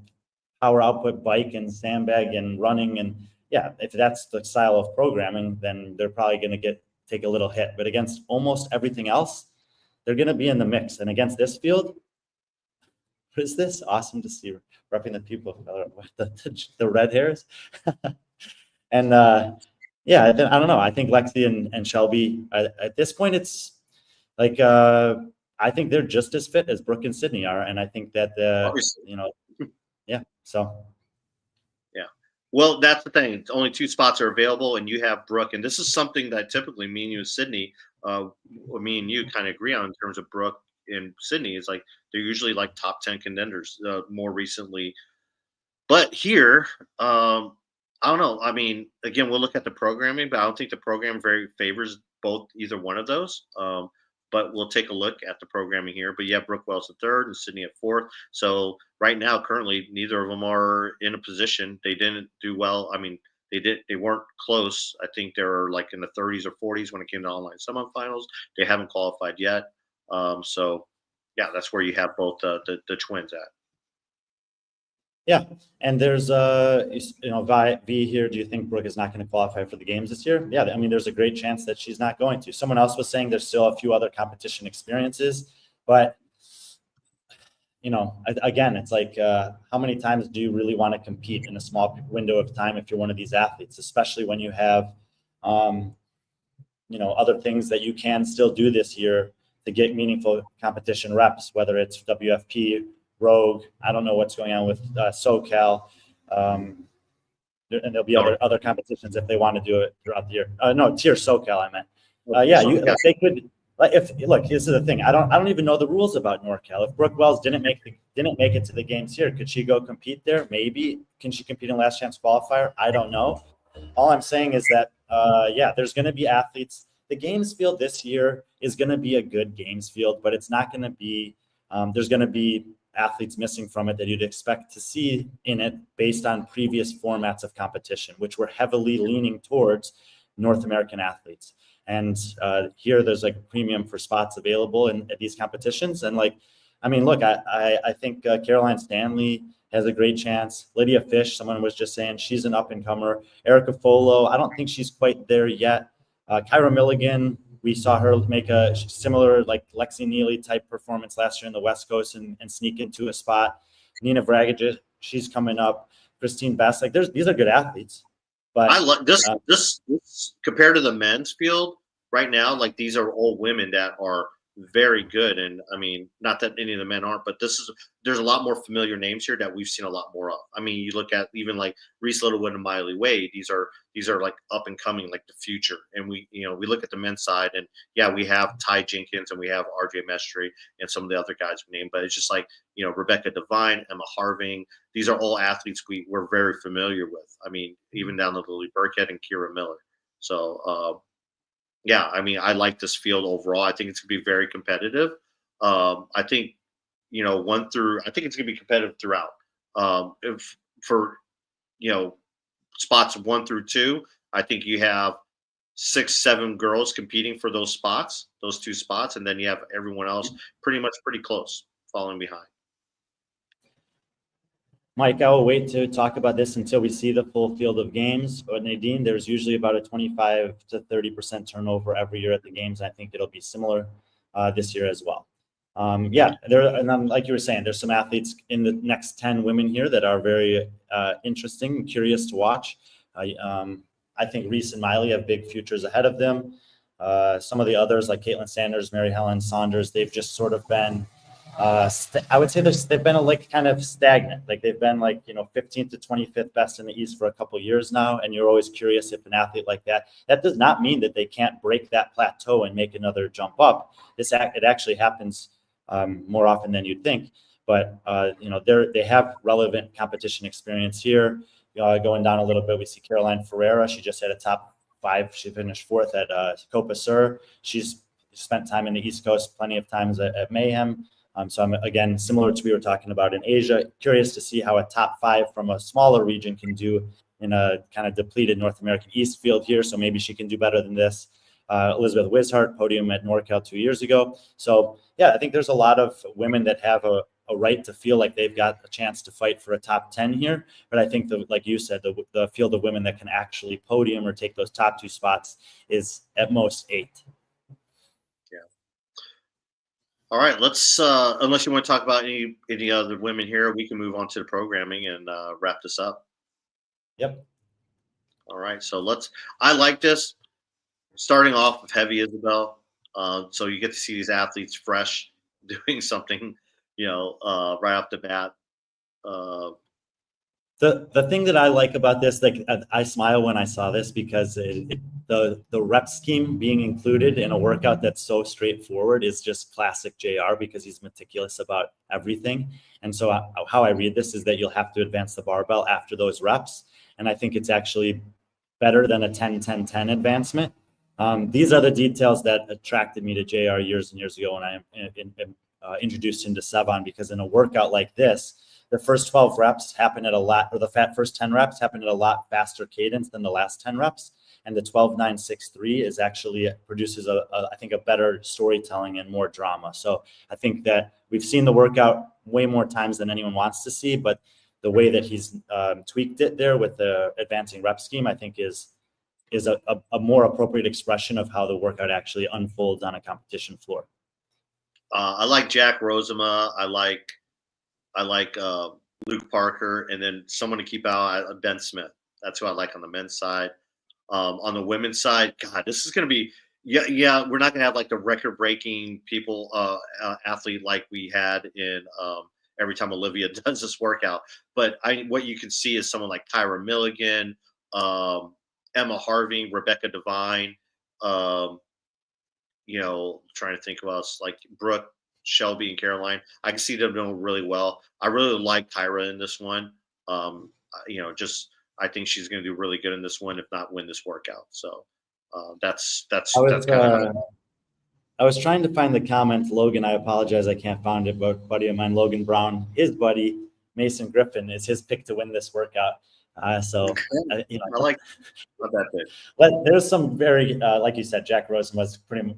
power output bike and sandbag and running. And yeah, if that's the style of programming, then they're probably going to take a little hit. But against almost everything else, they're going to be in the mix. And against this field, what is this? Awesome to see repping the people, the red hairs. And yeah, I don't know. I think Lexi and Shelby, at this point, it's like, I think they're just as fit as Brooke and Sydney are. And I think that, yeah, so. Yeah. Well, that's the thing. Only 2 spots are available, and you have Brooke. And this is something that typically me and you and Sydney, me and you kind of agree on in terms of Brooke and Sydney. Is like they're usually like top 10 contenders more recently. But here, I don't know. I mean, again, we'll look at the programming, but I don't think the program very favors either one of those. But we'll take a look at the programming here. But yeah, Brooke Wells at 3rd and Sydney at 4th. So right now, currently, neither of them are in a position. They didn't do well. I mean, they weren't close. I think they were like in the 30s or 40s when it came to online semifinals. They haven't qualified yet. So yeah, that's where you have both the twins at. Yeah, and there's V here. Do you think Brooke is not going to qualify for the games this year? Yeah, I mean, there's a great chance that she's not going to. Someone else was saying there's still a few other competition experiences, but again, it's like how many times do you really want to compete in a small window of time if you're one of these athletes, especially when you have other things that you can still do this year to get meaningful competition reps, whether it's WFP, Rogue. I don't know what's going on with SoCal, and there'll be other competitions if they want to do it throughout the year. No, Tier SoCal, I meant. They could. Look, this is the thing. I don't even know the rules about NorCal. If Brooke Wells didn't make it to the games here, could she go compete there? Maybe. Can she compete in last chance qualifier? I don't know. All I'm saying is that there's going to be athletes. The games field this year is going to be a good games field, but it's not going to be. There's going to be athletes missing from it that you'd expect to see in it based on previous formats of competition, which were heavily leaning towards North American athletes. And here there's like a premium for spots available at these competitions. And look, I think Caroline Stanley has a great chance. Lydia Fish, someone was just saying she's an up and comer. Erica Folo, I don't think she's quite there yet. Kyra Milligan, we saw her make a similar like Lexi Neely type performance last year in the West Coast and sneak into a spot. Nina Vragic, she's coming up. Christine Best, these are good athletes. But I love this compared to the men's field right now. Like these are all women that are very good, and I mean, not that any of the men aren't, but there's a lot more familiar names here that we've seen a lot more of. I mean, you look at even like Reese Littlewood and Miley Wade. These are like up and coming, like the future. And we look at the men's side, and yeah, we have Ty Jenkins and we have RJ Mestry and some of the other guys we named, but it's just like Rebecca Devine, Emma Harving. These are all athletes we're very familiar with. I mean, even down to Lily Burkhead and Kira Miller. So yeah, I mean, I like this field overall. I think it's going to be very competitive. I think, I think it's going to be competitive throughout. Spots 1 through 2, I think you have 6, 7 girls competing for those 2 spots, and then you have everyone else pretty close following behind. Mike, I will wait to talk about this until we see the full field of games. But Nadine, there's usually about a 25 to 30% turnover every year at the games. I think it'll be similar this year as well. Yeah, and then, like you were saying, there's some athletes in the next 10 women here that are very interesting and curious to watch. I think Reese and Miley have big futures ahead of them. Some of the others, like Caitlin Sanders, Mary Helen Saunders, they've just sort of been, I would say they've been like kind of stagnant. Like they've been like, 15th to 25th best in the East for a couple of years now. And you're always curious if an athlete like that does not mean that they can't break that plateau and make another jump up. It actually happens more often than you'd think. But, they have relevant competition experience here. Going down a little bit, we see Caroline Ferreira. She just had a top 5. She finished 4th at Copa Sur. She's spent time in the East Coast, plenty of times at Mayhem. So I'm, again, similar to we were talking about in Asia, curious to see how a top 5 from a smaller region can do in a kind of depleted North American East field here. So maybe she can do better than this. Elizabeth Wishart, podium at NorCal 2 years ago. So yeah, I think there's a lot of women that have a right to feel like they've got a chance to fight for a top 10 here. But I think like you said, the field of women that can actually podium or take those top 2 spots is at most 8. Yeah. All right, let's unless you want to talk about any other women here, we can move on to the programming and wrap this up. Yep. All right, so I like this. Starting off with heavy Isabel. So you get to see these athletes fresh doing something, right off the bat. The thing that I like about this, like I smile when I saw this because the rep scheme being included in a workout that's so straightforward is just classic JR because he's meticulous about everything. And so how I read this is that you'll have to advance the barbell after those reps. And I think it's actually better than a 10-10-10 advancement. These are the details that attracted me to JR years and years ago when I introduced him to Sevan, because in a workout like this, the first 12 reps happen at first 10 reps happen at a lot faster cadence than the last 10 reps. And the 12-9-6-3 is actually produces I think a better storytelling and more drama. So I think that we've seen the workout way more times than anyone wants to see, but the way that he's tweaked it there with the advancing rep scheme, I think is a more appropriate expression of how the workout actually unfolds on a competition floor. I like Jack Rosema. I like Luke Parker, and then someone to keep out, Ben Smith. That's who I like on the men's side. On the women's side, God, this is going to be yeah. We're not going to have like the record-breaking athlete like we had in every time Olivia does this workout. But what you can see is someone like Kyra Milligan, Emma Harving, Rebecca Devine. Trying to think of us like Brooke, Shelby, and Caroline. I can see them doing really well. I really like Kyra in this one. I think she's going to do really good in this one, if not win this workout. So that's kind of. I was trying to find the comment, Logan. I apologize, I can't find it. But buddy of mine, Logan Brown, his buddy Mason Griffin is his pick to win this workout. I like that bit. But there's some very, like you said, Jack Rosen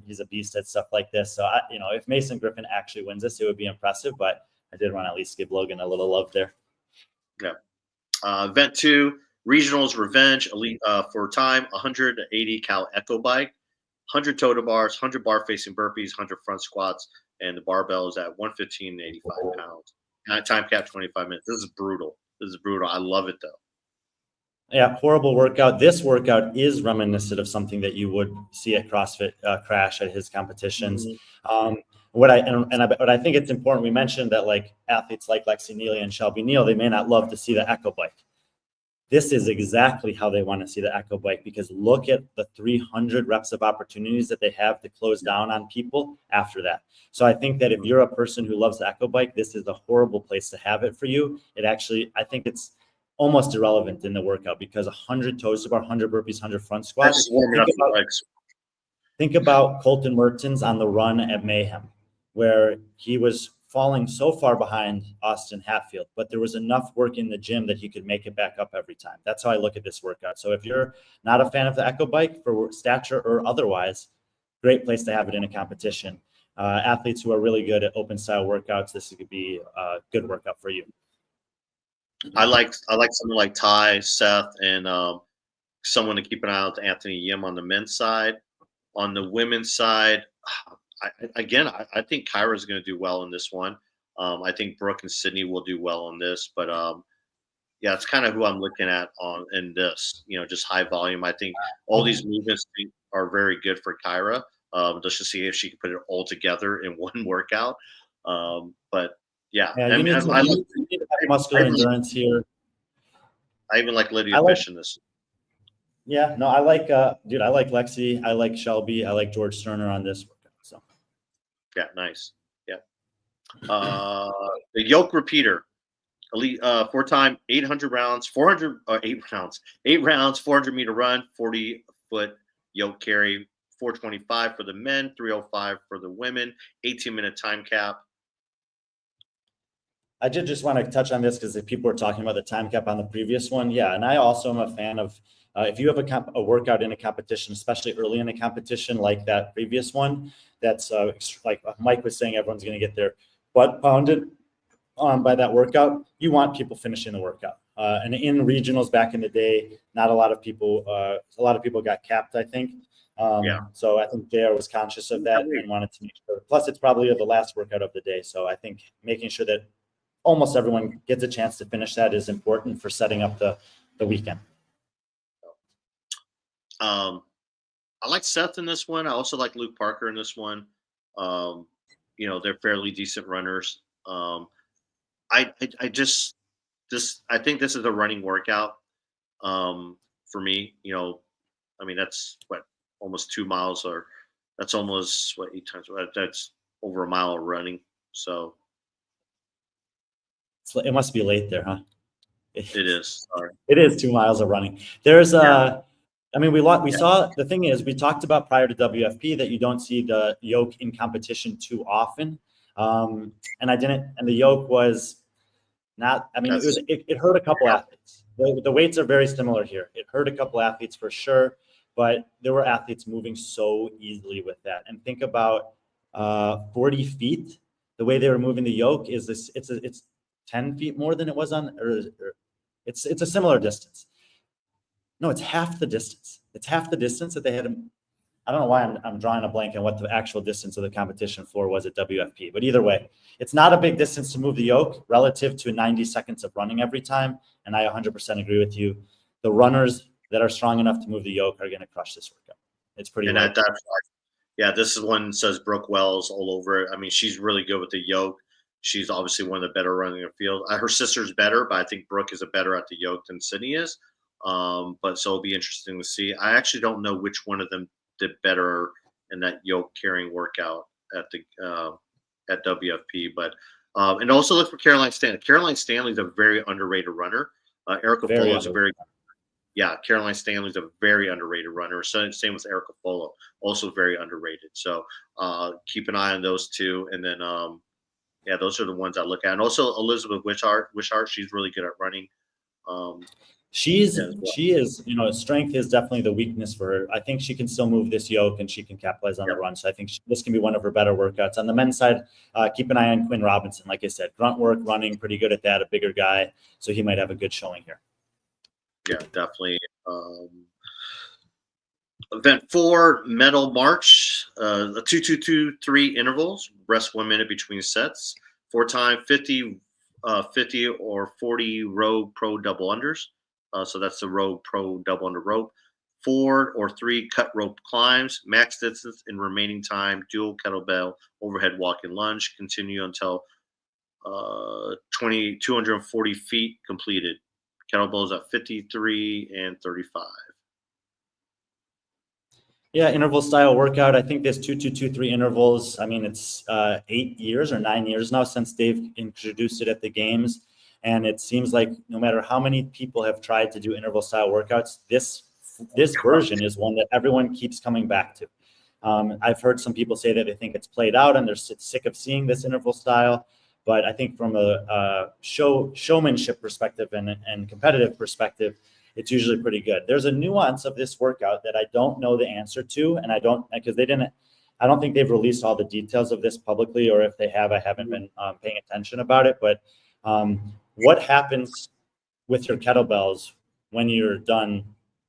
he's a beast at stuff like this. So if Mason Griffin actually wins this, it would be impressive. But I did want to at least give Logan a little love there. Yeah. Event 2, Regionals Revenge, elite for time, 180 cal echo bike, 100 total bars, 100 bar facing burpees, 100 front squats, and the barbell is at 115 and 85 pounds. Time cap 25 minutes. This is brutal. I love it though. Yeah, horrible workout. This workout is reminiscent of something that you would see at CrossFit Crash at his competitions. Mm-hmm. But I think it's important. We mentioned that like athletes like Lexi Neely and Shelby Neal, they may not love to see the echo bike. This is exactly how they want to see the echo bike, because look at the 300 reps of opportunities that they have to close down on people after that. So I think that if you're a person who loves the echo bike, this is a horrible place to have it for you. I think it's almost irrelevant in the workout, because 100 toes to bar, 100 burpees, 100 front squats. Think about Colton Mertens on the run at Mayhem, where he was falling so far behind Austin Hatfield, but there was enough work in the gym that he could make it back up every time. That's how I look at this workout. So if you're not a fan of the echo bike for stature or otherwise, great place to have it in a competition. Athletes who are really good at open style workouts, this could be a good workout for you. I like someone like Ty, Seth, and someone to keep an eye on, Anthony Yim on the men's side. On the women's side, I think Kyra's going to do well in this one. I think Brooke and Sydney will do well on this, but yeah, it's kind of who I'm looking at on in this. Just high volume. I think all these movements are very good for Kyra. Just to see if she can put it all together in one workout. But yeah, Yeah, I you mean, need to have muscular endurance here. I even like Lydia Fish in this. Yeah, no, I like Lexi, I like Shelby, I like George Sterner on this workout. So yeah, nice. Yeah. The yoke repeater, elite 4-time 800 rounds, 8 rounds, 400-meter run, 40-foot yoke carry, 425 for the men, 305 for the women, 18-minute time cap. I did just want to touch on this because people were talking about the time cap on the previous one. Yeah, and I also am a fan of if you have a workout in a competition, especially early in a competition like that previous one, that's like Mike was saying, everyone's going to get their butt pounded by that workout. You want people finishing the workout. And in regionals back in the day, not a lot of people got capped, I think. So I think JR was conscious of that and wanted to make sure. Plus, it's probably the last workout of the day. So I think making sure that almost everyone gets a chance to finish that is important for setting up the weekend. I like Seth in this one. I also like Luke Parker in this one. They're fairly decent runners. I think this is a running workout for me. I mean, that's almost 2 miles, or that's almost 8 times. That's over a mile of running. So it must be late there, huh? It is. Sorry. It is 2 miles of running. There's I mean, we saw, the thing is, we talked about prior to WFP that you don't see the yoke in competition too often. And the yoke was not, I mean, it hurt a couple athletes. The weights are very similar here. It hurt a couple athletes for sure, but there were athletes moving so easily with that. And think about 40 feet, the way they were moving the yoke is this, it's 10 feet more than it was on, or it's a similar distance. No, it's half the distance. It's half the distance that they had. I don't know why I'm drawing a blank on what the actual distance of the competition floor was at WFP. But either way, it's not a big distance to move the yoke relative to 90 seconds of running every time. And I 100% agree with you. The runners that are strong enough to move the yoke are going to crush this workout. It's pretty. And this is one that says Brooke Wells all over it. I mean, she's really good with the yoke. She's obviously one of the better running in the field. Her sister's better, but I think Brooke is better at the yoke than Sydney is. But so it'll be interesting to see. I actually don't know which one of them did better in that yoke carrying workout at the at WFP. But and also look for Caroline Stanley. Caroline Stanley's a very underrated runner. Erica Follo is Caroline Stanley's a very underrated runner. So same with Erica Follo, also very underrated. So keep an eye on those two. And then those are the ones I look at. And also Elizabeth Wishart, she's really good at running. She is, strength is definitely the weakness for her. I think she can still move this yoke and she can capitalize on the run. So I think this can be one of her better workouts. On the men's side, keep an eye on Quinn Robinson. Like I said, grunt work, running, pretty good at that, a bigger guy. So he might have a good showing here. Yeah, definitely. Event 4, medal march, 2-2-2-3 intervals, rest 1 minute between sets, 4-time 50 or 40 row pro double unders. So that's the row pro double under rope. 4 or 3 cut rope climbs, max distance in remaining time, dual kettlebell overhead walk and lunge. Continue until 240 feet completed. Kettlebells at 53 and 35. Yeah, interval style workout. I think there's 2-2-2-3 intervals. I mean, it's 8 years or 9 years now since they've introduced it at the games. And it seems like no matter how many people have tried to do interval style workouts, this version is one that everyone keeps coming back to. I've heard some people say that they think it's played out and they're sick of seeing this interval style. But I think from a showmanship perspective and competitive perspective, it's usually pretty good. There's a nuance of this workout that I don't know the answer to, and I don't think they've released all the details of this publicly, or if they have, I haven't been paying attention about it. But what happens with your kettlebells when you're done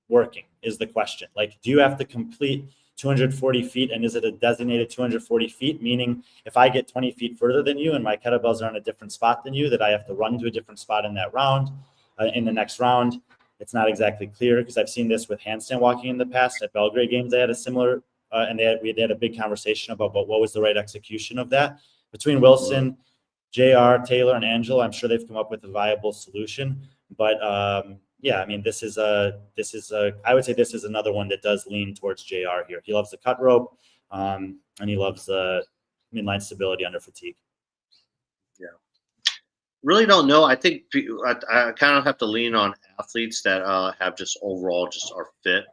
working is the question. Like, do you have to complete 240 feet, and is it a designated 240 feet? Meaning if I get 20 feet further than you and my kettlebells are in a different spot than you, that I have to run to a different spot in that round, in the next round. It's not exactly clear because I've seen this with handstand walking in the past. At Belgrade Games, they had a similar, and we had a big conversation about what was the right execution of that. Between Wilson, JR, Taylor, and Angela, I'm sure they've come up with a viable solution. But yeah, I mean, I would say this is another one that does lean towards JR here. He loves the cut rope, and he loves the midline stability under fatigue. Yeah. Really don't know. I think I kind of have to lean on athletes that have just overall just are fit.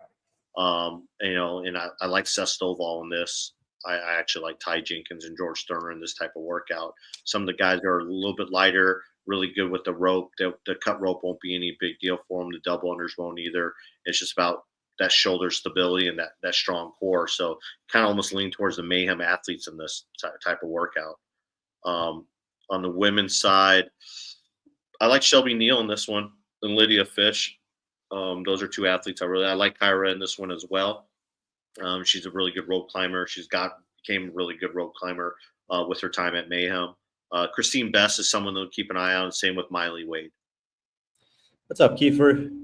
And I like Seth Stovall in this. I actually like Ty Jenkins and George Sterner in this type of workout. Some of the guys are a little bit lighter, really good with the rope. The cut rope won't be any big deal for them. The double unders won't either. It's just about that shoulder stability and that strong core. So kind of almost lean towards the mayhem athletes in this type of workout. On the women's side, I like Shelby Neal in this one and Lydia Fish. Those are two athletes I like Kyra in this one as well. She's a really good rope climber. Became a really good rope climber with her time at Mayhem. Christine Best is someone to keep an eye on. Same with Miley Wade. What's up, Kiefer?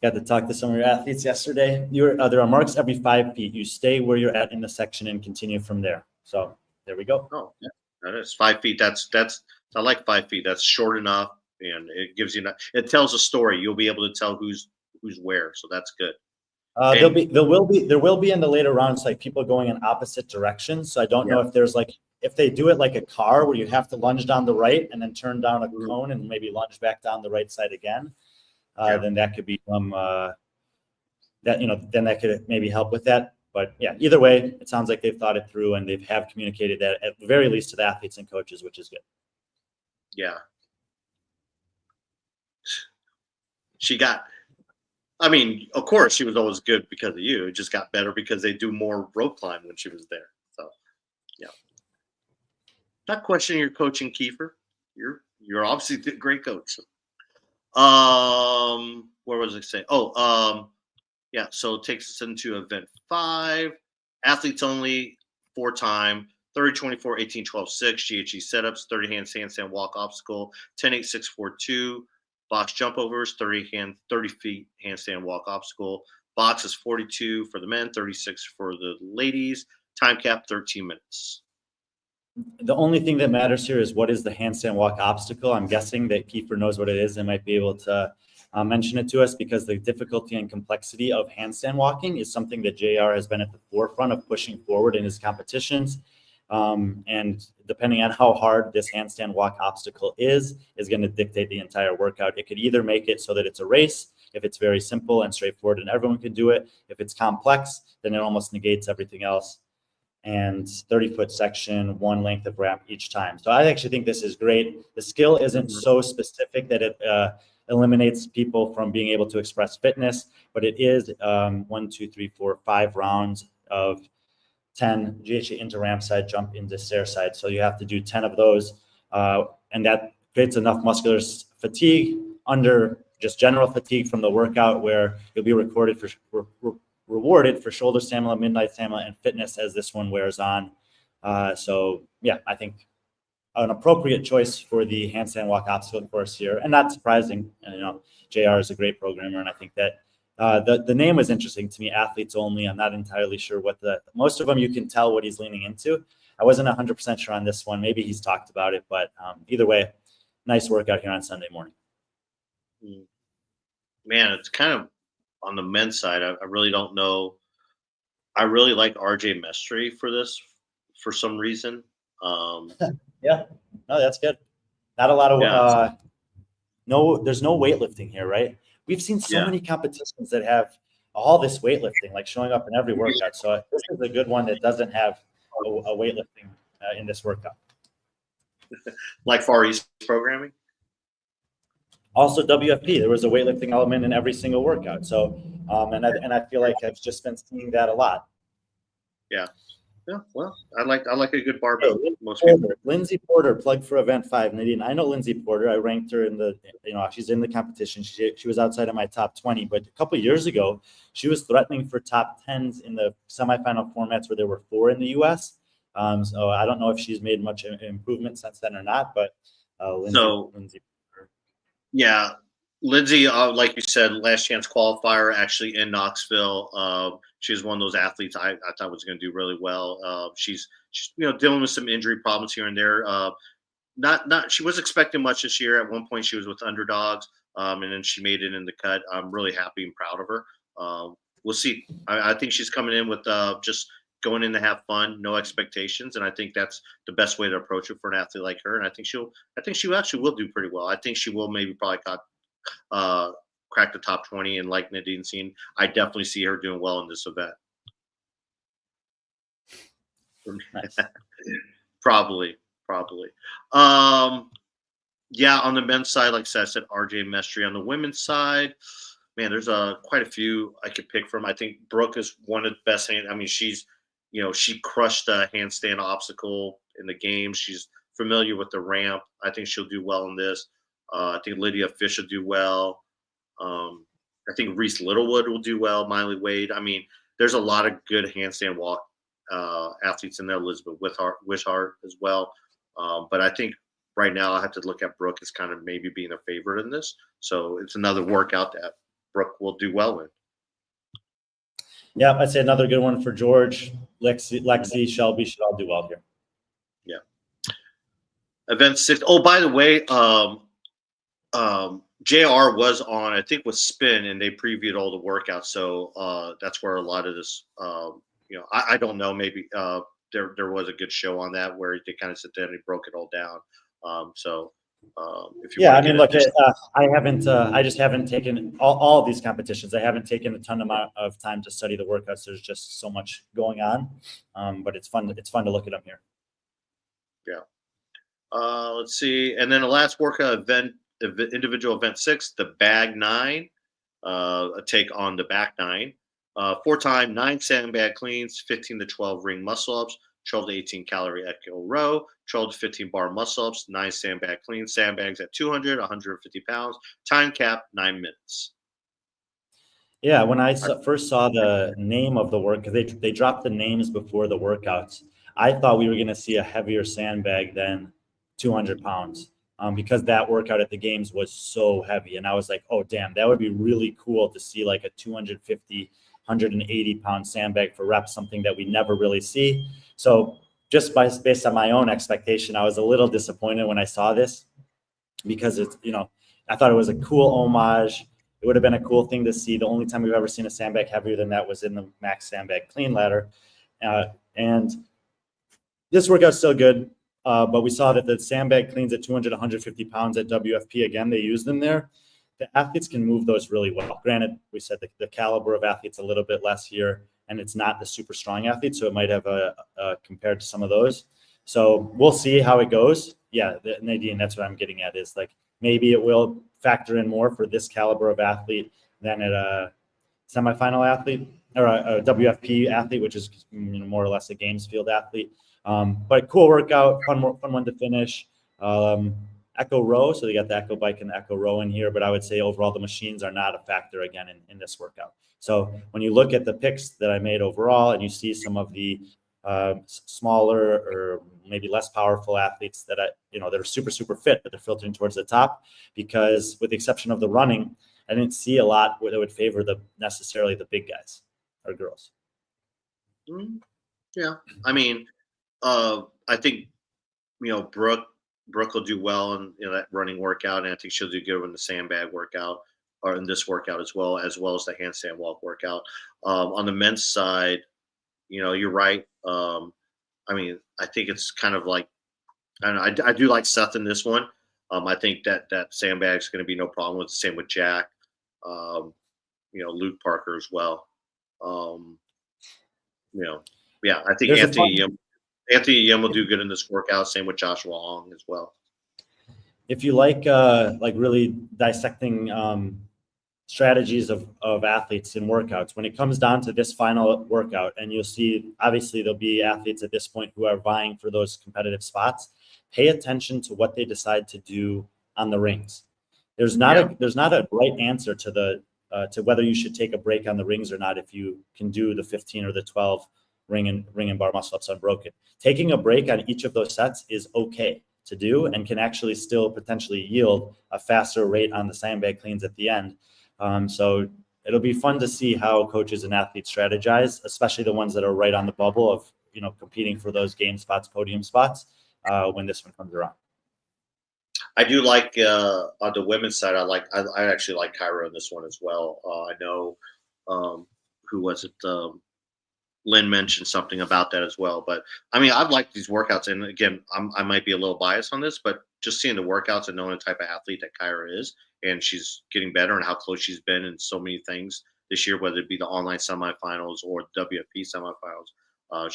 Got to talk to some of your athletes yesterday. There are marks every 5 feet. You stay where you're at in the section and continue from there. So there we go. Oh, yeah. That is 5 feet. I like 5 feet. That's short enough, and it gives you. It tells a story. You'll be able to tell who's where. So that's good. There will be in the later rounds like people going in opposite directions. So I don't know if there's if they do it like a car where you have to lunge down the right and then turn down a cone and maybe lunge back down the right side again. Then that could be then that could maybe help with that. But yeah, either way, it sounds like they've thought it through and they have communicated that at the very least to the athletes and coaches, which is good. Yeah. Of course, she was always good because of you. It just got better because they do more rope climb when she was there. So, yeah. Not questioning your coaching, Kiefer. You're obviously a great coach. Where was I saying? Yeah. So it takes us into event 5. Athletes only, 4-time, 30, 24, 18, 12, 6, GHE setups, 30 handstand walk obstacle, 10, 8, 6, 4, 2. Box jump overs, 30 feet handstand walk obstacle. Box is 42 for the men, 36 for the ladies. Time cap 13 minutes. The only thing that matters here is what is the handstand walk obstacle. I'm guessing that Kiefer knows what it is and might be able to mention it to us because the difficulty and complexity of handstand walking is something that JR has been at the forefront of pushing forward in his competitions. And depending on how hard this handstand walk obstacle is going to dictate the entire workout. It could either make it so that it's a race, if it's very simple and straightforward and everyone can do it. If it's complex, then it almost negates everything else. And 30-foot section, 1 length of ramp each time. So I actually think this is great. The skill isn't so specific that it eliminates people from being able to express fitness, but it is 1, 2, 3, 4, 5 rounds of 10 GHE into ramp side, jump into stair side. So you have to do 10 of those. And that creates enough muscular fatigue under just general fatigue from the workout where you'll be rewarded for shoulder stamina, midnight stamina, and fitness as this one wears on. So yeah, I think an appropriate choice for the handstand walk obstacle course here. And not surprising, JR is a great programmer. And I think that the name was interesting to me, athletes only. I'm not entirely sure most of them, you can tell what he's leaning into. I wasn't 100% sure on this one. Maybe he's talked about it, but either way, nice workout here on Sunday morning. Man, it's kind of on the men's side. I really don't know. I really like RJ Mestry for this for some reason. Yeah, no, that's good. Not a lot of, there's no weightlifting here, right? We've seen so many competitions that have all this weightlifting, like showing up in every workout. So this is a good one that doesn't have a weightlifting in this workout. Like Far East programming? Also WFP, there was a weightlifting element in every single workout. So, and I feel like I've just been seeing that a lot. Yeah. Yeah, well, I like a good Hey, barbell. Most people. Lindsay Porter, plug for event 5. Nadine, I know Lindsay Porter. I ranked her in the, she's in the competition. She was outside of my top 20, but a couple of years ago, she was threatening for top 10s in the semifinal formats where there were 4 in the U.S. So I don't know if she's made much improvement since then or not, but Lindsay Porter. Yeah, Lindsay, like you said, last chance qualifier actually in Knoxville. She's one of those athletes I thought was going to do really well. She's dealing with some injury problems here and there. Not she was expecting much this year. At one point, she was with underdogs, and then she made it in the cut. I'm really happy and proud of her. We'll see. I think she's coming in with just going in to have fun, no expectations, and I think that's the best way to approach it for an athlete like her. And I think she actually will do pretty well. I think she will maybe probably crack the top 20. And like Nadine seen, I definitely see her doing well in this event. Nice. Probably. Yeah, on the men's side, like I said, RJ Mestry. On the women's side, man, there's quite a few I could pick from. I think Brooke is one of the best hand. I mean, she's she crushed the handstand obstacle in the game. She's familiar with the ramp. I think she'll do well in this. I think Lydia Fish will do well. I think Reese Littlewood will do well. Miley Wade. I mean, there's a lot of good handstand walk athletes in there. Elizabeth Wishart as well. But I think right now I have to look at Brooke as kind of maybe being a favorite in this. So it's another workout that Brooke will do well in. Yeah, I'd say another good one for George, Lexi, Shelby should all do well here. Yeah. Event 6. Oh, by the way, JR was on, I think, with Spin, and they previewed all the workouts. So that's where a lot of this, I don't know, maybe there was a good show on that where they kind of sit there and they broke it all down. If you I mean, look, I just haven't taken all of these competitions. I haven't taken a ton amount of time to study the workouts. There's just so much going on, but it's fun to look at them here. Yeah. Let's see, and then the last workout event, individual event 6, the bag 9, a take on the back 9, 4-time 9 sandbag cleans, 15 to 12 ring muscle ups, 12 to 18 calorie echo row, 12 to 15 bar muscle ups, 9 sandbag cleans, sandbags at 200, 150 pounds, time cap 9 minutes. Yeah, when I first saw the name of the work, because they dropped the names before the workouts, I thought we were going to see a heavier sandbag than 200 pounds because that workout at the games was so heavy. And I was like, oh, damn, that would be really cool to see like a 250, 180 pound sandbag for reps, something that we never really see. So just based on my own expectation, I was a little disappointed when I saw this because it's, I thought it was a cool homage. It would have been a cool thing to see. The only time we've ever seen a sandbag heavier than that was in the max sandbag clean ladder. And this workout's still good, but we saw that the sandbag cleans at 200, 150 pounds at WFP. Again, they used them there. The athletes can move those really well. Granted, we said the caliber of athletes a little bit less here, and it's not the super strong athlete, so it might have compared to some of those. So we'll see how it goes. Yeah, Nadine, that's what I'm getting at is like maybe it will factor in more for this caliber of athlete than at a semifinal athlete or a WFP athlete, which is more or less a games field athlete. But cool workout, fun one to finish. Echo row, so they got the Echo bike and the Echo row in here, but I would say overall the machines are not a factor again in this workout. So when you look at the picks that I made overall and you see some of the smaller or maybe less powerful athletes that that are super fit, but they're filtering towards the top, because with the exception of the running, I didn't see a lot that would favor necessarily the big guys or girls. Yeah, I mean, I think Brooke will do well in that running workout, and I think she'll do good in the sandbag workout or in this workout as well as the handstand walk workout. On the men's side, you're right. I mean, I think it's kind of like, I do like Seth in this one. I think that sandbag's going to be no problem with. The same with Jack. Luke Parker as well. Yeah, I think Anthony Yim will do good in this workout. Same with Joshua Hong as well. If you like really dissecting strategies of athletes in workouts. When it comes down to this final workout, and you'll see, obviously there'll be athletes at this point who are vying for those competitive spots, pay attention to what they decide to do on the rings. There's not a right answer to whether you should take a break on the rings or not if you can do the 15 or the 12 ring and bar muscle ups unbroken. Taking a break on each of those sets is okay to do and can actually still potentially yield a faster rate on the sandbag cleans at the end. So it'll be fun to see how coaches and athletes strategize, especially the ones that are right on the bubble of, competing for those game spots, podium spots, when this one comes around. I do like on the women's side. I actually like Kyra in this one as well. I know who was it? Lynn mentioned something about that as well. But I mean, I've liked these workouts, and again, I might be a little biased on this, but just seeing the workouts and knowing the type of athlete that Kyra is, and she's getting better, and how close she's been in so many things this year, whether it be the online semifinals or WFP semifinals.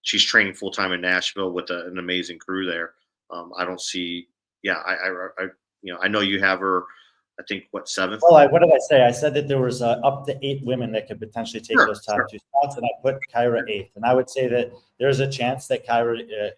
She's training full time in Nashville with an amazing crew there. I don't see. Yeah, I know you have her. I think seventh. Well, what did I say? I said that there was up to 8 women that could potentially take those top 2 spots, and I put Kyra 8th. And I would say that there's a chance that Kyra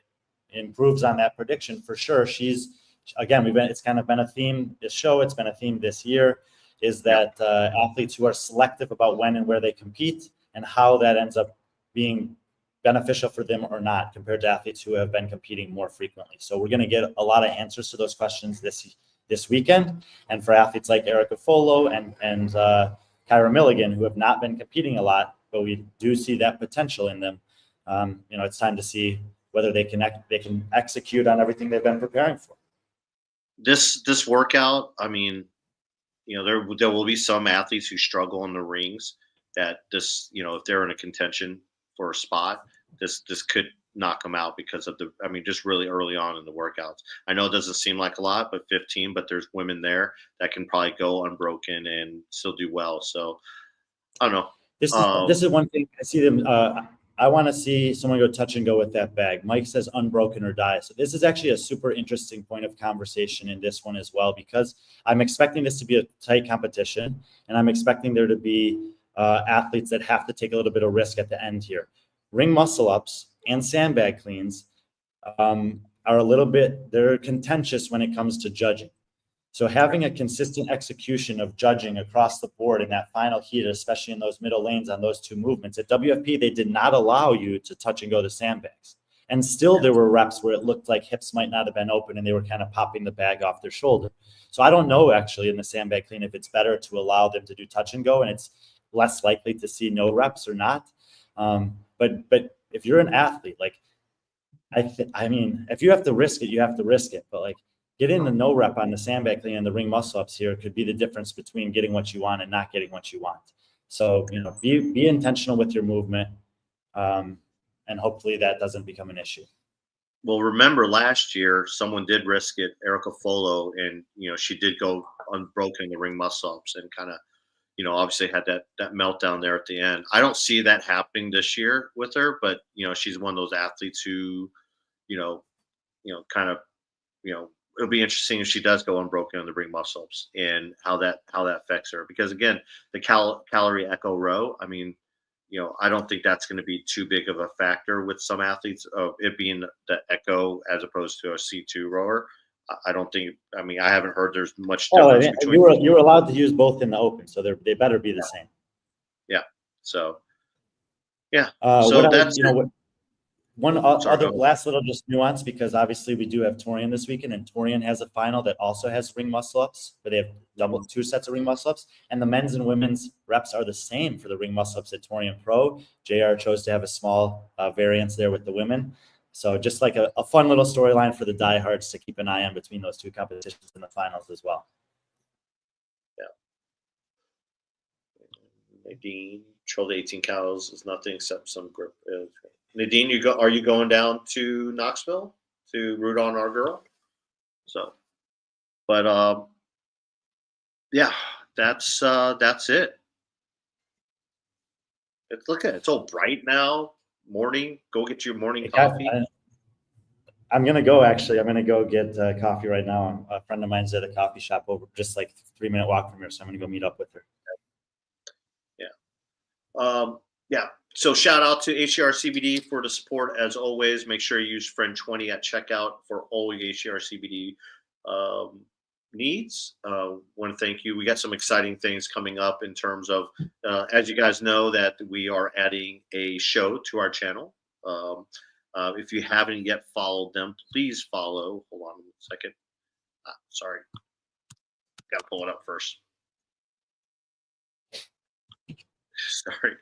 improves on that prediction for sure. It's kind of been a theme this show. It's been a theme this year, is that athletes who are selective about when and where they compete and how that ends up being beneficial for them or not compared to athletes who have been competing more frequently. So we're going to get a lot of answers to those questions this weekend. And for athletes like Erica Folo and Kyra Milligan, who have not been competing a lot, but we do see that potential in them, it's time to see whether they can execute on everything they've been preparing for. This workout, I mean, there will be some athletes who struggle in the rings that if they're in a contention for a spot, this could knock them out because of just really early on in the workouts. I know it doesn't seem like a lot, but 15, but there's women there that can probably go unbroken and still do well. So I don't know. This is one thing I see them. I want to see someone go touch and go with that bag. Mike says unbroken or die. So this is actually a super interesting point of conversation in this one as well, because I'm expecting this to be a tight competition, and I'm expecting there to be athletes that have to take a little bit of risk at the end here. Ring muscle ups and sandbag cleans are they're contentious when it comes to judging. So having a consistent execution of judging across the board in that final heat, especially in those middle lanes on those 2 movements, at WFP, they did not allow you to touch and go to sandbags. And still there were reps where it looked like hips might not have been open and they were kind of popping the bag off their shoulder. So I don't know actually in the sandbag clean if it's better to allow them to do touch and go and it's less likely to see no reps or not. But if you're an athlete, like if you have to risk it, you have to risk it. But like getting the no rep on the sandbag clean and the ring muscle ups here could be the difference between getting what you want and not getting what you want. So be intentional with your movement, and hopefully that doesn't become an issue. Well, remember last year someone did risk it, Erica Folo, and she did go unbroken in the ring muscle ups and kind of obviously had that meltdown there at the end. I don't see that happening this year with her, but she's one of those athletes who it'll be interesting if she does go unbroken on the ring muscle ups and how that affects her, because again, the calorie echo row, I don't think that's going to be too big of a factor with some athletes of it being the echo as opposed to a C2 rower. I don't think. I haven't heard there's much difference between. You were allowed to use both in the open, so they better be the same. Yeah. So. Yeah. So that's last little just nuance, because obviously we do have Torian this weekend, and Torian has a final that also has ring muscle ups, but they have 2 sets of ring muscle ups, and the men's and women's reps are the same for the ring muscle ups at Torian Pro. JR chose to have a small variance there with the women. So just like a fun little storyline for the diehards to keep an eye on between those 2 competitions in the finals as well. Yeah. Nadine, Troll 18 cows is nothing except some grip. Nadine, are you going down to Knoxville to root on our girl? So, but yeah, that's it. It's all bright now. Morning, go get your morning coffee. I'm gonna go actually. I'm gonna go get coffee right now. A friend of mine's at a coffee shop over just like 3-minute walk from here, so I'm gonna go meet up with her. Yeah. So shout out to HCR CBD for the support as always. Make sure you use friend 20 at checkout for all your HCR CBD needs. Want to thank you. We got some exciting things coming up in terms of, as you guys know, that we are adding a show to our channel. If you haven't yet followed them, please follow. Hold on a second. Sorry. Got to pull it up first. Sorry.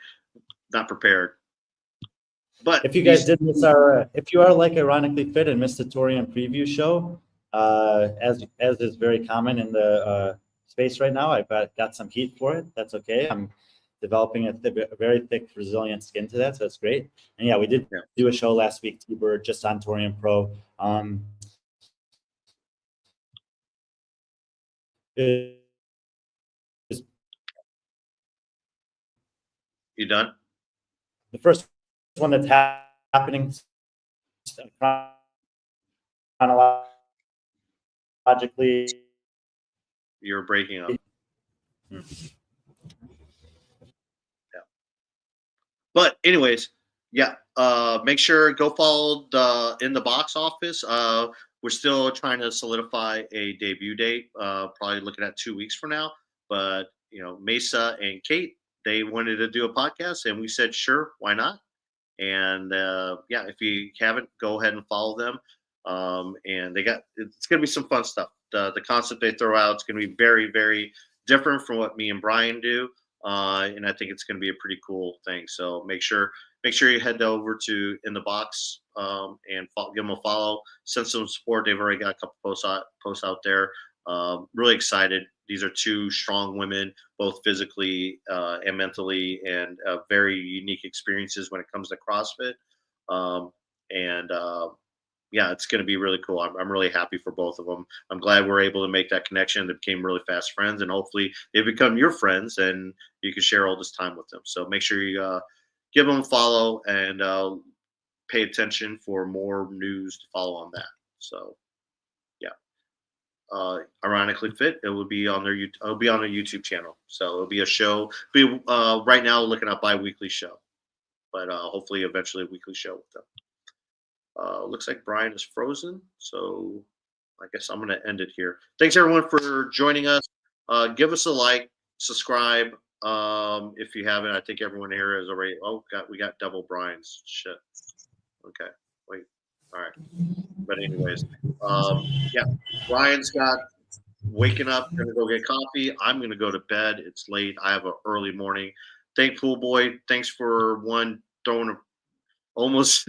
Not prepared. But if you guys did miss our, if you are like Ironically Fit and missed the Torian preview show, as is very common in the space right now, I've got some heat for it. That's okay. I'm developing a very thick, resilient skin to that, so that's great. And yeah, we did do a show last week, T-Bird, just on Torian Pro. You done? The first one that's happening chronologically. You're breaking up. Yeah. But anyways, yeah. Make sure go follow the in the box office. We're still trying to solidify a debut date. Probably looking at 2 weeks from now. But you know, Mesa and Kate, they wanted to do a podcast, and we said sure, why not? And yeah, if you haven't, go ahead and follow them. And it's going to be some fun stuff. The concept they throw out is going to be very, very different from what me and Brian do. And I think it's going to be a pretty cool thing. So make sure you head over to In the Box and give them a follow. Send some support. They've already got a couple posts out there. Really excited. These are two strong women, both physically and mentally, and very unique experiences when it comes to CrossFit. Yeah, it's going to be really cool. I'm really happy for both of them. I'm glad we're able to make that connection. They became really fast friends, and hopefully they become your friends, and you can share all this time with them. So make sure you give them a follow and pay attention for more news to follow on that. So, yeah. Ironically Fit, it will be on their YouTube channel. So it'll be a show. Right now looking at bi-weekly show, but hopefully eventually a weekly show with them. Looks like Brian is frozen, so I guess I'm going to end it here. Thanks everyone for joining us. Give us a like, subscribe if you haven't. I think everyone here is already. Oh, we got double Brian's. Shit. Okay, wait. All right. But anyways, yeah, Brian's got waking up. Gonna go get coffee. I'm gonna go to bed. It's late. I have an early morning. Pool boy. Thanks for throwing almost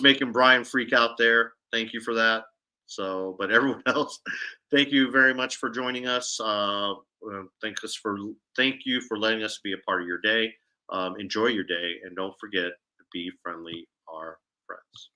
making Brian freak out there. Thank you for that. So, but everyone else, thank you very much for joining us. Thank you for letting us be a part of your day. Enjoy your day, and don't forget to be friendly, our friends.